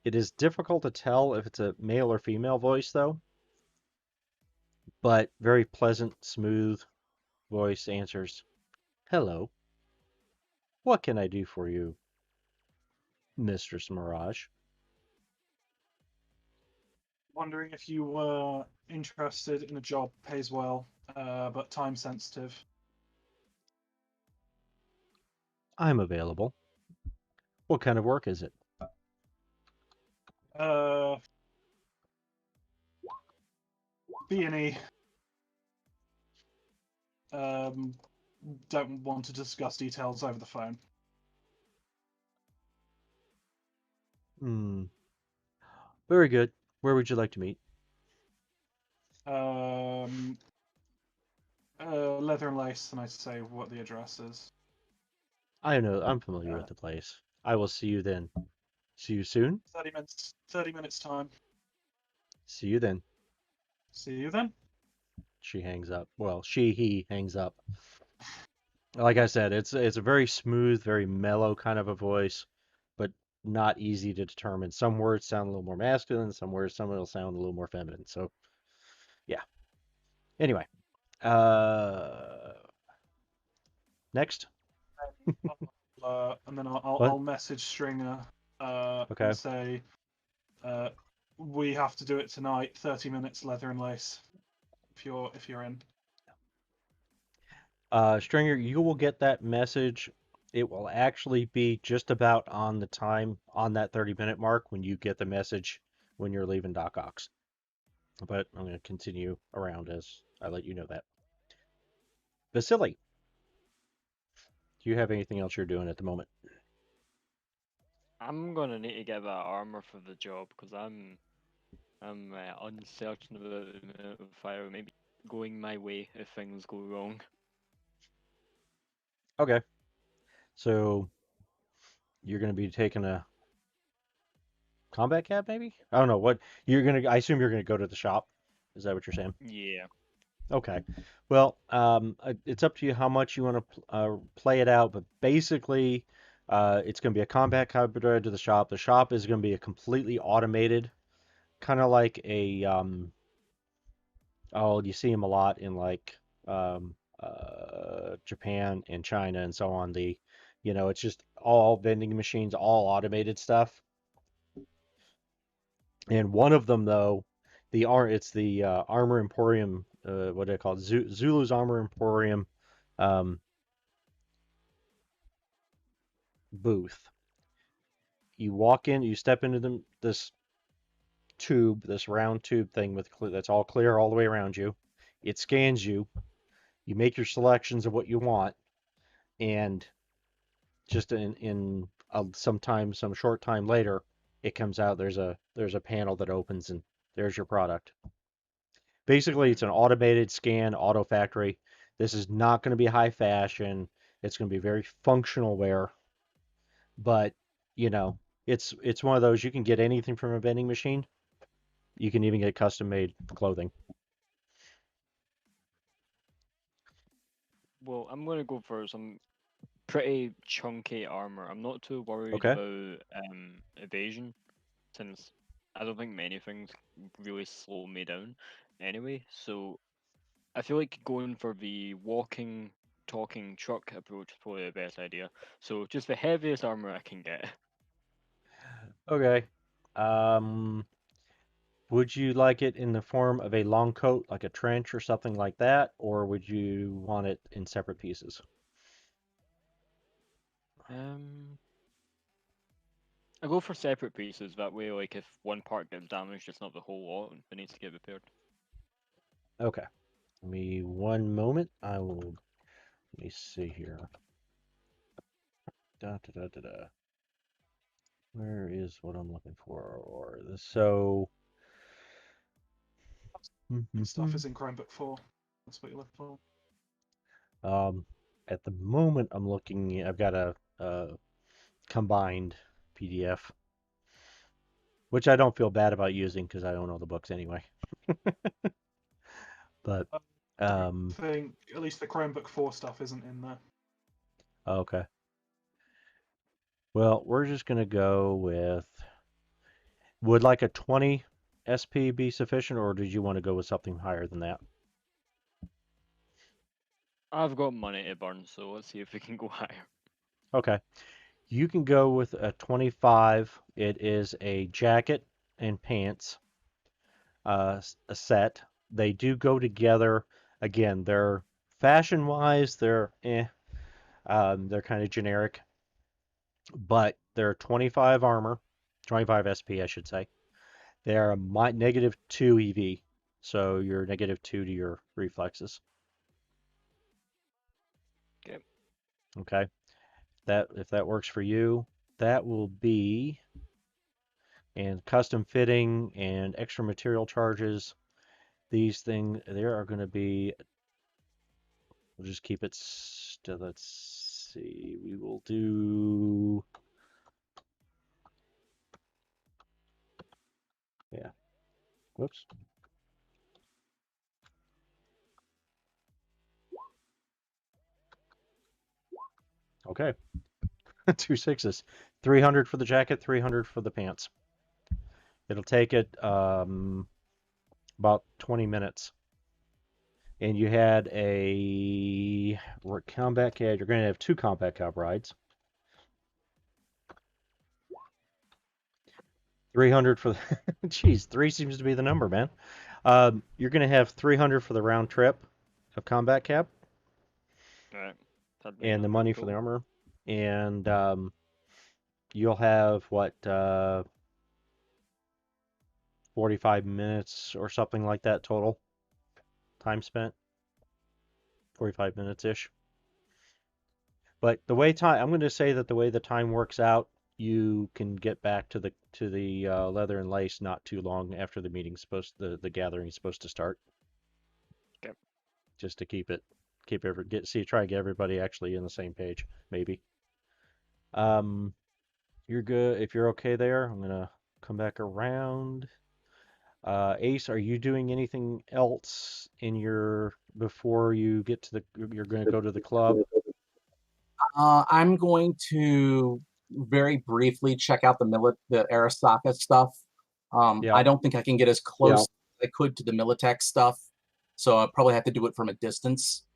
It is difficult to tell if it's a male or female voice though, but very pleasant, smooth voice answers, hello, what can I do for you, Mistress Mirage? Wondering if you were interested in a job, pays well, but time sensitive. I'm available. What kind of work is it? Uh, B&E. Um, don't want to discuss details over the phone. Hmm. Very good. Where would you like to meet? Um, Leather and Lace, and I say what the address is. I know, I'm familiar Uh, with the place. I will see you then. See you soon? 30 minutes. 30 minutes time. See you then. See you then. She hangs up. Well, he hangs up. Like I said, it's a very smooth, very mellow kind of a voice, but not easy to determine. Some words sound a little more masculine, some will sound a little more feminine. So, yeah. Anyway, uh, next. And then I'll What? I'll message Stringer Okay. and say uh, we have to do it tonight. 30 minutes, Leather and Lace. If you're in. Stringer, you will get that message. It will actually be just about on the time on that 30-minute mark when you get the message when you're leaving Doc Ox. But I'm going to continue around as I let you know that. Vasily, do you have anything else you're doing at the moment? I'm gonna need to get that armor for the job because I'm uncertain about the amount of fire maybe going my way if things go wrong. Okay. So you're going to be taking a combat cab, maybe? I don't know what you're going to. I assume you're going to go to the shop. Is that what you're saying? Yeah. Okay. Well, it's up to you how much you want to play it out, but basically, it's going to be a combat cab drive to the shop. The shop is going to be a completely automated, kind of like a oh, you see them a lot in like Japan and China and so on. It's just all vending machines, all automated stuff. And one of them, though, it's the Armor Emporium. What do they call it? Zulu's Armor Emporium um, booth. You walk in, you step into this tube, this round tube thing that's all clear all the way around you. It scans you. You make your selections of what you want, and just some short time later, it comes out. There's a panel that opens, and there's your product. Basically, it's an automated scan auto factory. This is not going to be high fashion. It's going to be very functional wear, but you know, it's one of those you can get anything from a vending machine. You can even get custom made clothing. Well, I'm gonna go for some pretty chunky armor. I'm not too worried Okay. about evasion since I don't think many things really slow me down anyway. So I feel like going for the walking, talking truck approach is probably the best idea. So just the heaviest armor I can get. Okay. Um, would you like it in the form of a long coat, like a trench or something like that, or would you want it in separate pieces? I go for separate pieces. That way, like if one part gets damaged, it's not the whole lot that needs to get repaired. Okay. Give me one moment. I will. Let me see here. Da da da da da. Where is what I'm looking for? Or this? So. Stuff is in Chromebook 4. That's what you're looking for. At the moment, I'm looking. I've got a combined PDF, which I don't feel bad about using because I don't know the books anyway. But I think at least the Chromebook 4 stuff isn't in there. okay. Well, we're just gonna go with. Would like a 20 SP be sufficient, or did you want to go with something higher than that? I've got money to burn, so let's see if we can go higher. Okay. You can go with a 25. It is a jacket and pants a set. They do go together. Again, they're fashion-wise, they're they're kind of generic, but they're 25 armor, 25 SP, I should say. They are a -2 EV, so you're -2 to your reflexes. Okay. Okay. That if that works for you, that will be and custom fitting and extra material charges. These things there are going to be. We'll just keep it. Let's see. We will do. Yeah. Whoops. Okay. 2 sixes. 300 for the jacket, 300 for the pants. It'll take it about 20 minutes. And you had a combat cab. You're going to have 2 combat cab rides. 300 for the. Geez, 3 seems to be the number, man. You're going to have 300 for the round trip of combat cab. All right. And the money for the armor. And you'll have what 45 minutes or something like that total time spent. 45 minutes ish. But the way time, I'm going to say that the way the time works out, you can get back to the leather and lace not too long after the meeting's supposed the gathering's supposed to start. Okay. Just to try and get everybody actually in the same page, maybe. You're good if you're okay there. I'm gonna come back around. Ace, are you doing anything else before you get to you're going to go to the club? I'm going to very briefly check out the Arasaka stuff. Yeah. I don't think I can get as close as I could to the Militech stuff, so I'll probably have to do it from a distance.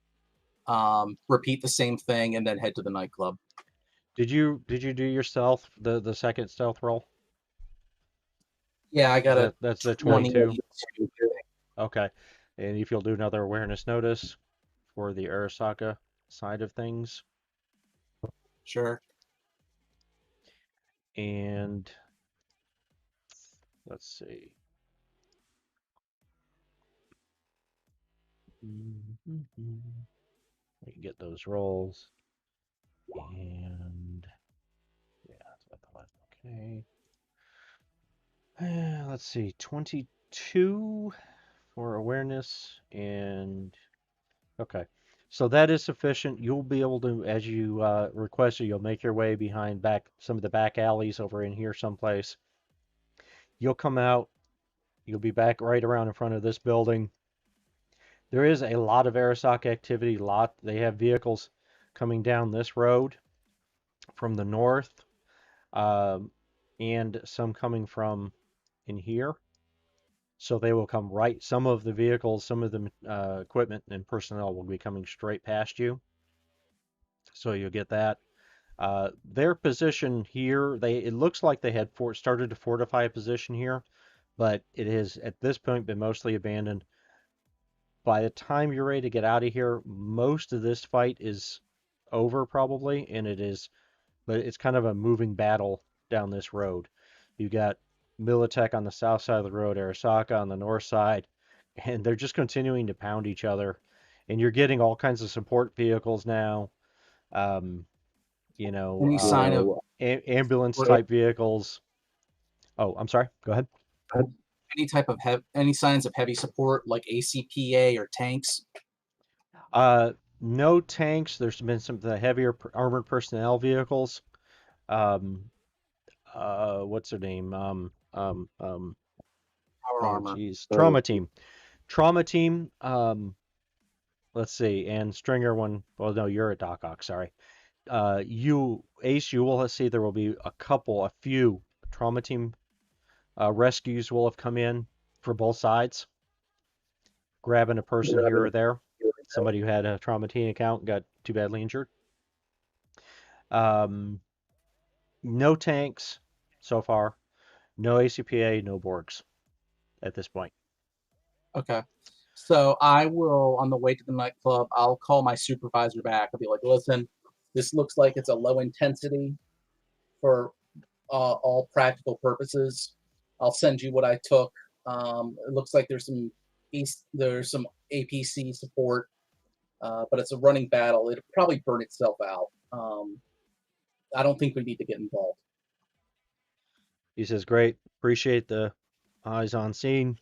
Repeat the same thing and then head to the nightclub. Did you do your stealth, the second stealth roll? Yeah, I got That's the 22. 22. Okay. And if you'll do another awareness notice for the Arasaka side of things. Sure. And let's see. We can get those rolls. And yeah, that's what I thought. Okay. Let's see, 22 for awareness and okay. So that is sufficient. You'll be able to, as you requested, you'll make your way behind some of the back alleys over in here someplace. You'll come out. You'll be back right around in front of this building. There is a lot of Arasaka activity. They have vehicles coming down this road from the north, and some coming from in here. So they will come right. Some of the vehicles, some of the equipment and personnel will be coming straight past you. So you'll get that. Their position here, it looks like they had started to fortify a position here, but it has at this point been mostly abandoned. By the time you're ready to get out of here, most of this fight is over probably, and it is but it's kind of a moving battle down this road. You got Militech on the south side of the road, Arasaka on the north side, and they're just continuing to pound each other. And you're getting all kinds of support vehicles now. Um, Any sign of ambulance or type vehicles. Oh, I'm sorry. Go ahead. any type of any signs of heavy support like ACPA or tanks? No tanks. There's been some of the heavier armored personnel vehicles. Um, what's their name? Power Oh, armor. geez, Trauma Team. Trauma Team. Let's see, and Stringer one. Well, no, you're at Doc Ock. Sorry. Ace, you will see there will be a few Trauma Team rescues will have come in for both sides, grabbing a person here or there. Somebody who had a Trauma Team account got too badly injured. No tanks so far. No ACPA, no Borgs at this point. Okay. So I will, on the way to the nightclub, I'll call my supervisor back. I'll be like, listen, this looks like it's a low intensity for all practical purposes. I'll send you what I took. It looks like there's some APC support, but it's a running battle. It'll probably burn itself out. I don't think we need to get involved. He says, "Great, appreciate the eyes on scene.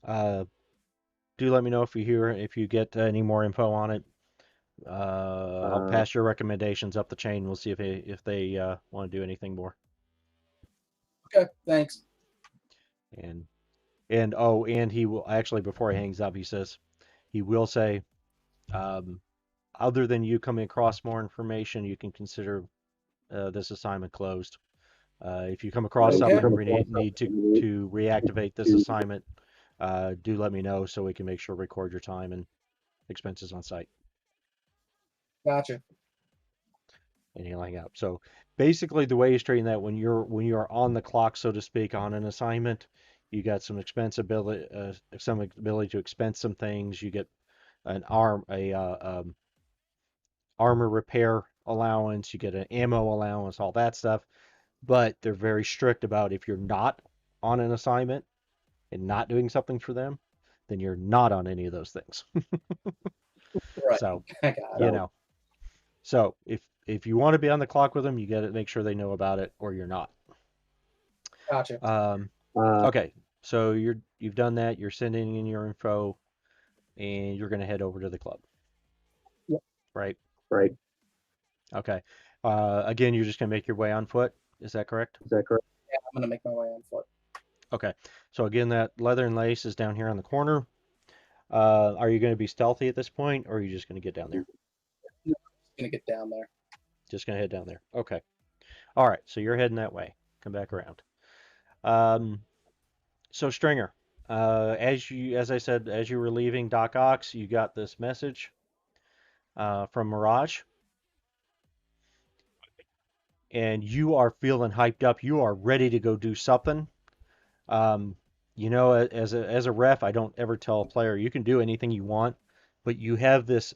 Do let me know if you get any more info on it. I'll pass your recommendations up the chain. We'll see if they want to do anything more." Okay, thanks. And he will actually, before he hangs up, he says he will say, other than you coming across more information, you can consider this assignment closed. If you come across Okay. something we need to reactivate this assignment, do let me know so we can make sure record your time and expenses on site. Gotcha. And he'll hang up. So basically, the way he's treating that, when you're on the clock, so to speak, on an assignment, you got some ability to expense some things. You get an armor repair allowance. You get an ammo allowance, all that stuff. But they're very strict about if you're not on an assignment and not doing something for them, then you're not on any of those things. Right. So, I got you it. know, so if you want to be on the clock with them, you got to make sure they know about it, or you're not. Gotcha. Okay, so you've done that. You're sending in your info, and you're going to head over to the club. Yep. Right. Right. Okay. Again, you're just going to make your way on foot. Is that correct? Yeah, I'm gonna make my way on foot. Okay. So again, that leather and lace is down here on the corner. Are you going to be stealthy at this point, or are you just going to get down there? No, I'm gonna get down there. Just going to head down there. Okay. All right. So you're heading that way. Come back around. So Stringer, as I said, as you were leaving Doc Ox, you got this message from Mirage, and you are feeling hyped up. You are ready to go do something. As a ref, I don't ever tell a player you can do anything you want, but you have this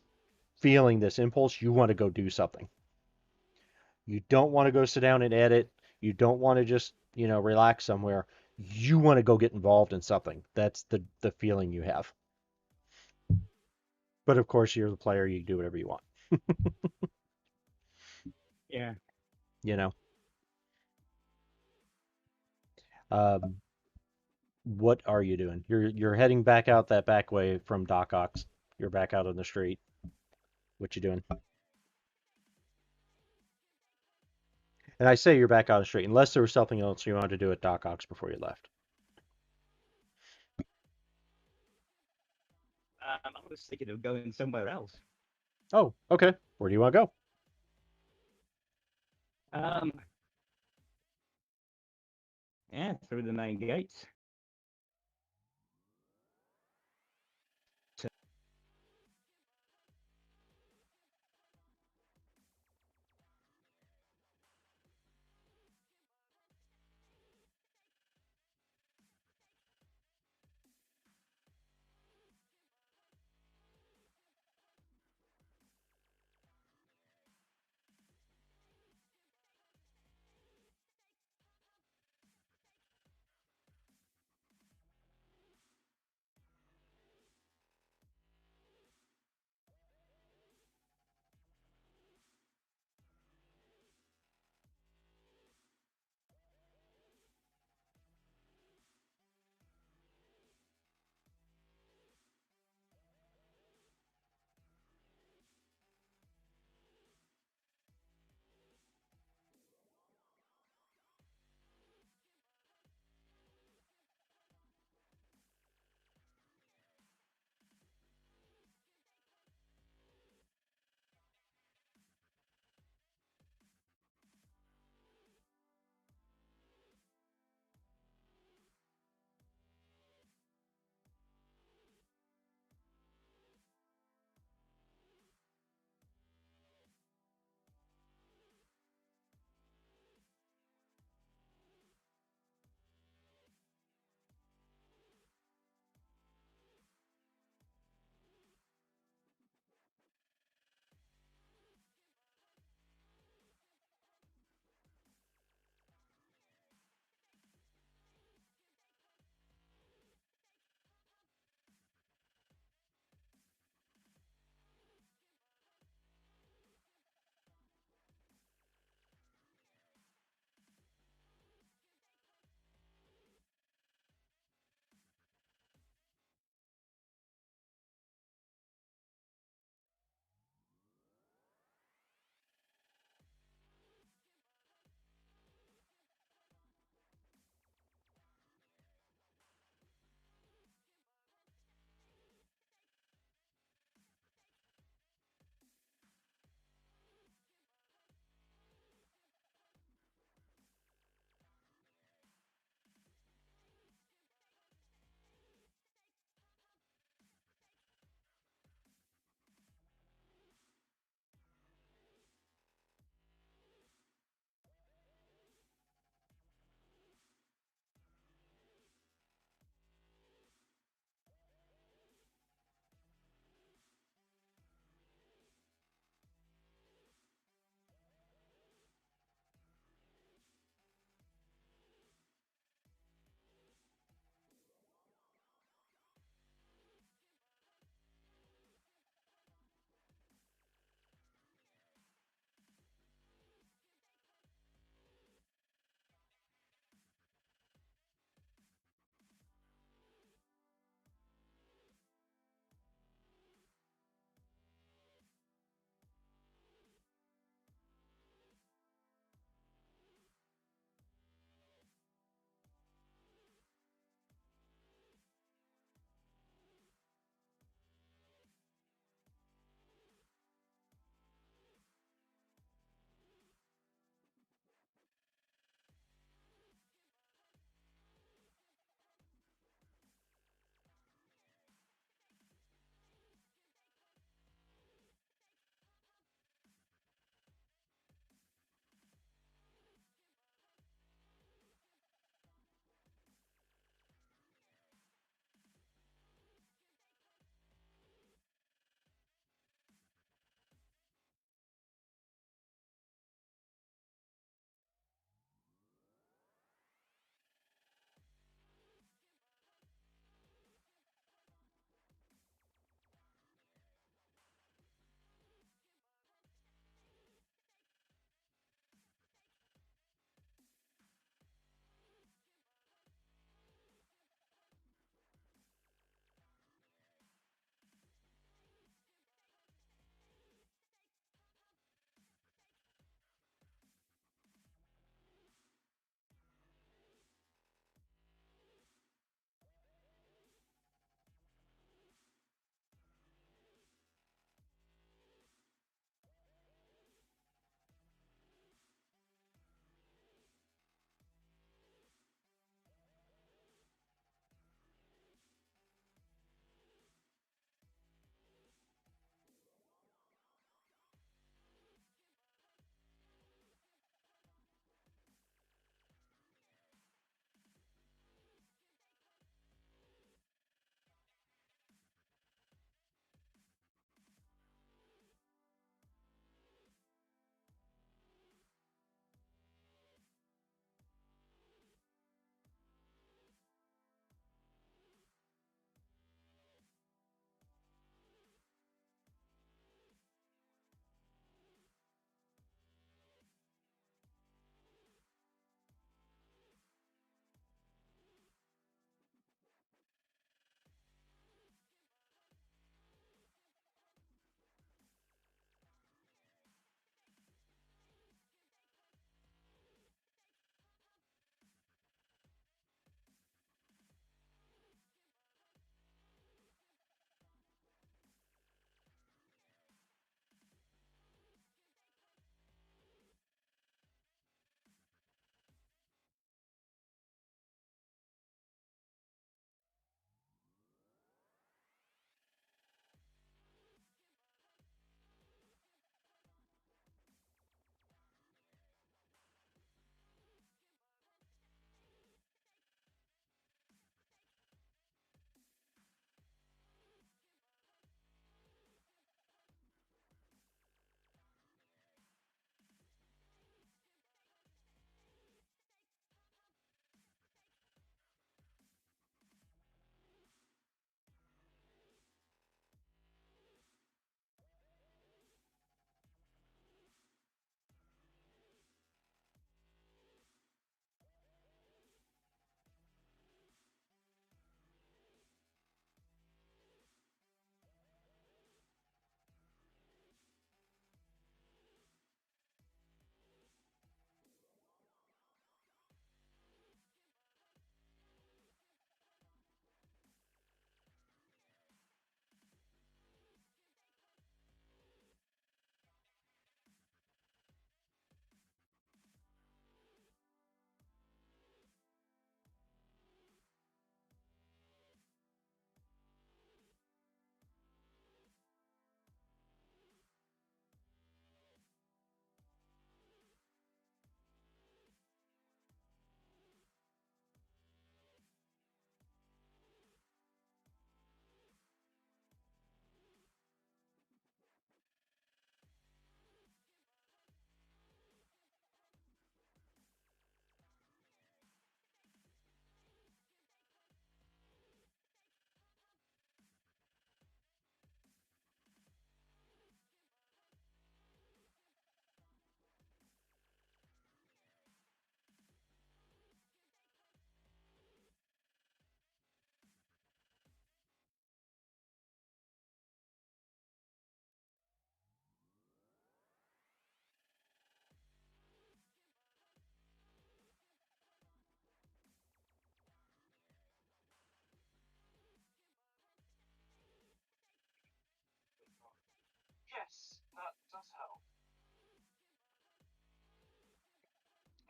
feeling, this impulse, you want to go do something. You don't want to go sit down and edit. You don't want to just, relax somewhere. You want to go get involved in something. That's the feeling you have. But of course, you're the player. You can do whatever you want. Yeah. You know. What are you doing? You're heading back out that back way from Doc Ox. You're back out on the street. What you doing? And I say you're back out on the street, unless there was something else you wanted to do at Doc Ox before you left. I was thinking of going somewhere else. Oh, okay. Where do you want to go? Yeah, through the main gates.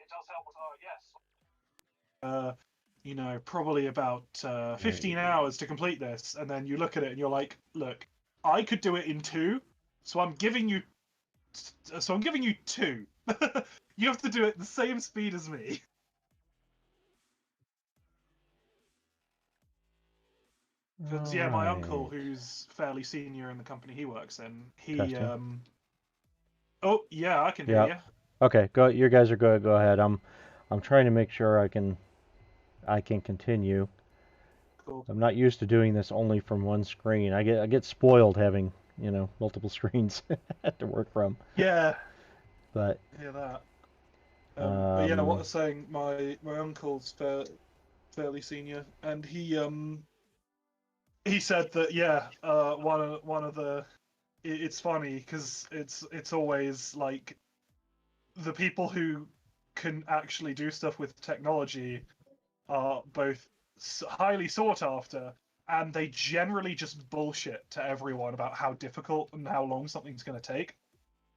does help with yes. You know, probably about 15 hours to complete this, and then you look at it and you're like, look, I could do it in 2, so I'm giving you 2. You have to do it the same speed as me. Because yeah, my uncle, Alright. who's fairly senior in the company he works in, he Testing. oh yeah, I can hear Yep. you. Okay, go. You guys are good. Go ahead. I'm trying to make sure I can continue. Cool. I'm not used to doing this only from one screen. I get spoiled having, multiple screens to work from. Yeah, But hear that. But yeah, what I um, was saying, my uncle's fairly senior, and he said that yeah, one of the it's funny because it's always like the people who can actually do stuff with technology are both highly sought after, and they generally just bullshit to everyone about how difficult and how long something's going to take.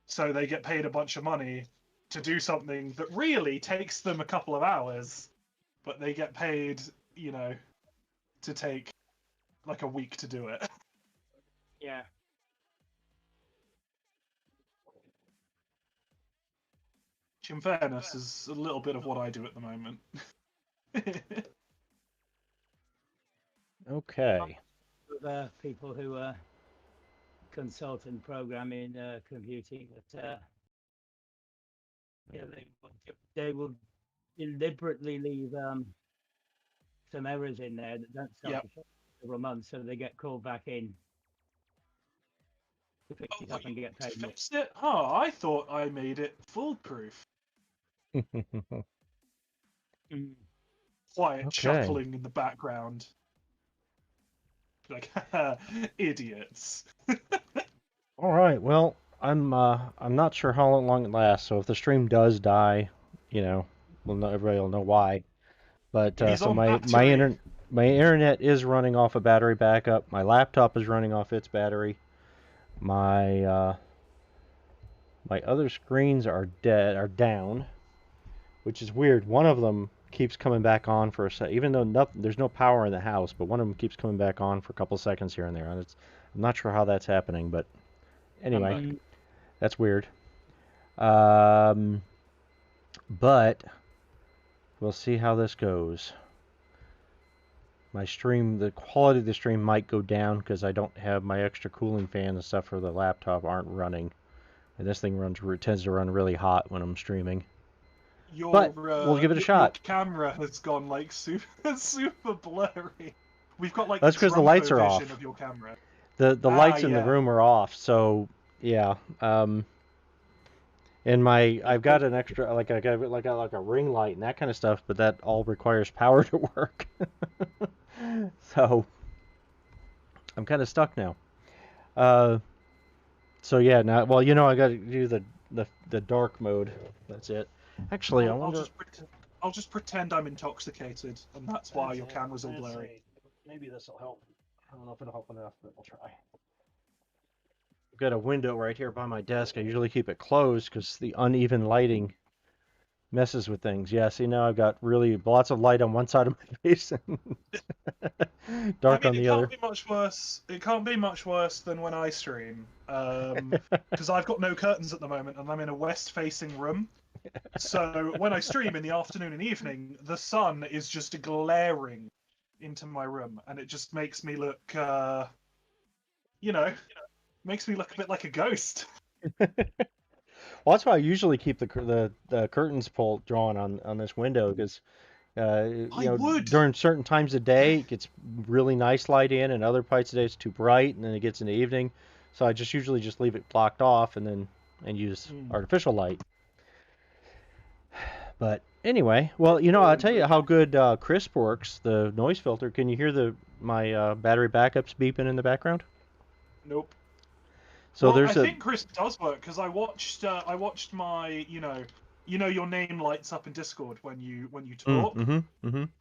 So they get paid a bunch of money to do something that really takes them a couple of hours, but they get paid, you know, to take like a week to do it. Yeah. Which, in fairness, is a little bit of what I do at the moment. okay. With people who consult and program in computing, that yeah, they will deliberately leave some errors in there that don't stop Yep. for several months, so they get called back in to fix Oh, it up and get paid more. fixed it? Oh, I thought I made it foolproof. Mm. Quiet Okay. chuckling in the background. Like, haha, idiots. All right. Well, I'm not sure how long it lasts. So if the stream does die, everybody will know why. But He's so on my battery. my internet is running off a battery backup. My laptop is running off its battery. My my other screens are down, which is weird. One of them keeps coming back on for a sec, even though there's no power in the house, but one of them keeps coming back on for a couple seconds here and there. And I'm not sure how that's happening, but anyway, Mm. that's weird. But we'll see how this goes. The quality of the stream might go down because I don't have my extra cooling fan and stuff for the laptop aren't running, and this thing tends to run really hot when I'm streaming. But we'll give it a Your shot. camera has gone like super blurry. We've got like That's because the lights Trumpo are vision off. of your camera. The lights in the Yeah. room are off, so yeah. And I've got an extra I got like a ring light and that kind of stuff, but that all requires power to work. So I'm kind of stuck now. So yeah, now I got to do the dark mode. That's it. Actually, I wonder. I'll just pretend I'm intoxicated, and that's why your camera's all blurry. Maybe this will help. I don't know if it'll help enough, but we'll try. I've got a window right here by my desk. I usually keep it closed because the uneven lighting messes with things. Yeah, see now I've got really lots of light on one side of my face and dark on the other. It can't be much worse. It can't be much worse than when I stream, because I've got no curtains at the moment, and I'm in a west-facing room. So when I stream in the afternoon and evening, the sun is just glaring into my room, and it just makes me look, makes me look a bit like a ghost. Well, that's why I usually keep the curtains drawn on this window because during certain times of day it gets really nice light in, and other parts of the day it's too bright, and then it gets in the evening. So I usually just leave it blocked off and use artificial light. But anyway, well, I'll tell you how good Crisp works, the noise filter. Can you hear my battery backups beeping in the background? Nope. So I think Crisp does work because I watched my your name lights up in Discord when you talk.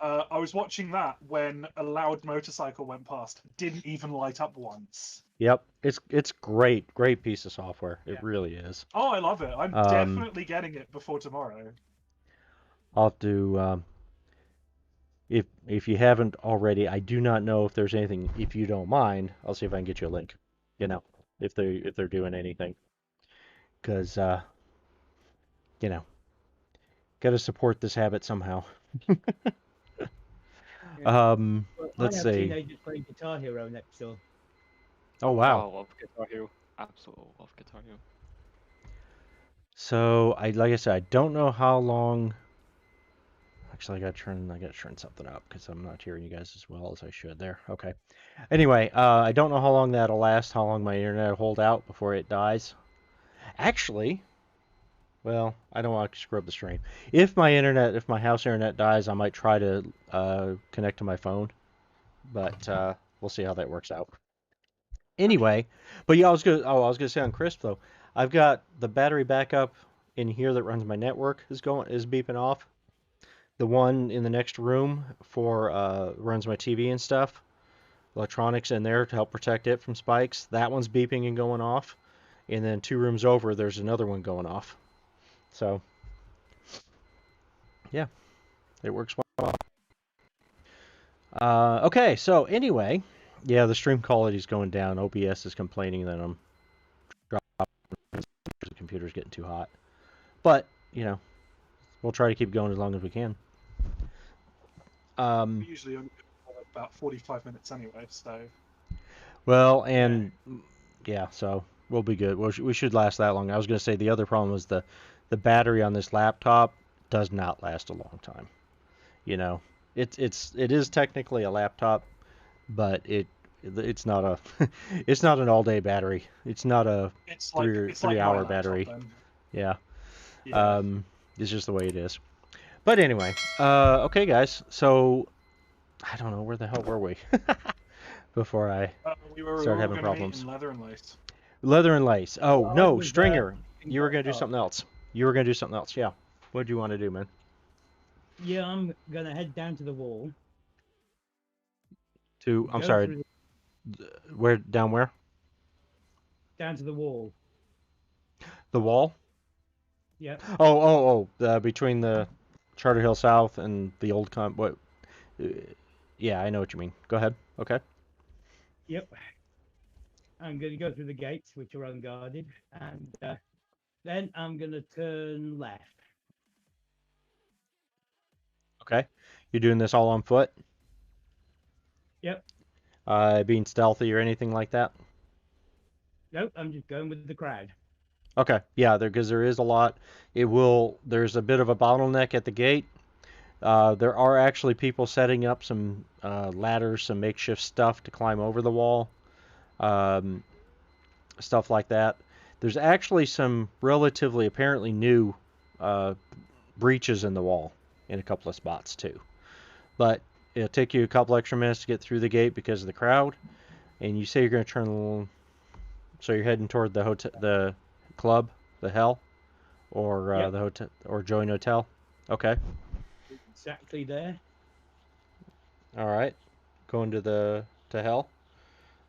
I was watching that when a loud motorcycle went past. Didn't even light up once. Yep, it's great piece of software. It really is. Oh, I love it. I'm definitely getting it before tomorrow. I'll have to if you haven't already, I do not know if there's anything. If you don't mind, I'll see if I can get you a link. You know, if they're doing anything, because you know, got to support this habit somehow. Yeah. Well, I Let's have see. teenagers playing Guitar Hero next door. Oh Oh, wow. I love Guitar Hero. Absolutely love Guitar Hero. So like I said, I don't know how long. Actually, I got to turn something up because I'm not hearing you guys as well as I should there. Okay. Anyway, I don't know how long that'll last, how long my internet will hold out before it dies. Actually, well, I don't want to screw up the stream. If my house internet dies, I might try to connect to my phone, but we'll see how that works out. Anyway, but yeah, I was gonna say on Crisp though, I've got the battery backup in here that runs my network is beeping off. The one in the next room for runs my TV and stuff, electronics in there to help protect it from spikes. That one's beeping and going off, and then 2 rooms over, there's another one going off. So yeah, it works well. Okay, so anyway, yeah, the stream quality is going down. OBS is complaining that I'm dropping. The computer's getting too hot, but you know, we'll try to keep going as long as we can. We usually only go for about 45 minutes anyway, so. Well, and yeah, so we'll be good. We should last that long. I was going to say the other problem was the battery on this laptop does not last a long time. You know, it is technically a laptop, but it's not a it's not an all day battery. It's not a It's three like hour my laptop battery. then. Yeah. Yeah. It's just the way it is. But anyway, okay, guys. So I don't know where the hell were we before I We were started all having going to meet problems. in Leather and Lace. Leather and lace. Oh I no, was, Stringer. thinking You were about gonna do cars. something else. You were gonna do something else. Yeah. What do you want to do, man? Yeah, I'm gonna head down to the wall. I'm Go sorry. through Where down where? down to the wall. The wall? Yep. Between the Charter Hill South and the old what? Uh, yeah, I know what you mean. Go ahead. Okay. Yep. I'm gonna go through the gates, which are unguarded, and then I'm gonna turn left. Okay. You're doing this all on foot? Yep. Being stealthy or anything like that? Nope. I'm just going with the crowd. Okay. Yeah, because there is a lot. There's a bit of a bottleneck at the gate. There are actually people setting up some ladders, some makeshift stuff to climb over the wall, um, stuff like that. There's actually some relatively apparently new uh, breaches in the wall in a couple of spots too. But it'll take you a couple extra minutes to get through the gate because of the crowd. And you say you're going to turn, so you're heading toward the hotel, the club, the Hell, or Yep. the hotel, or Join Hotel. Okay. Exactly there. All right. Going to Hell.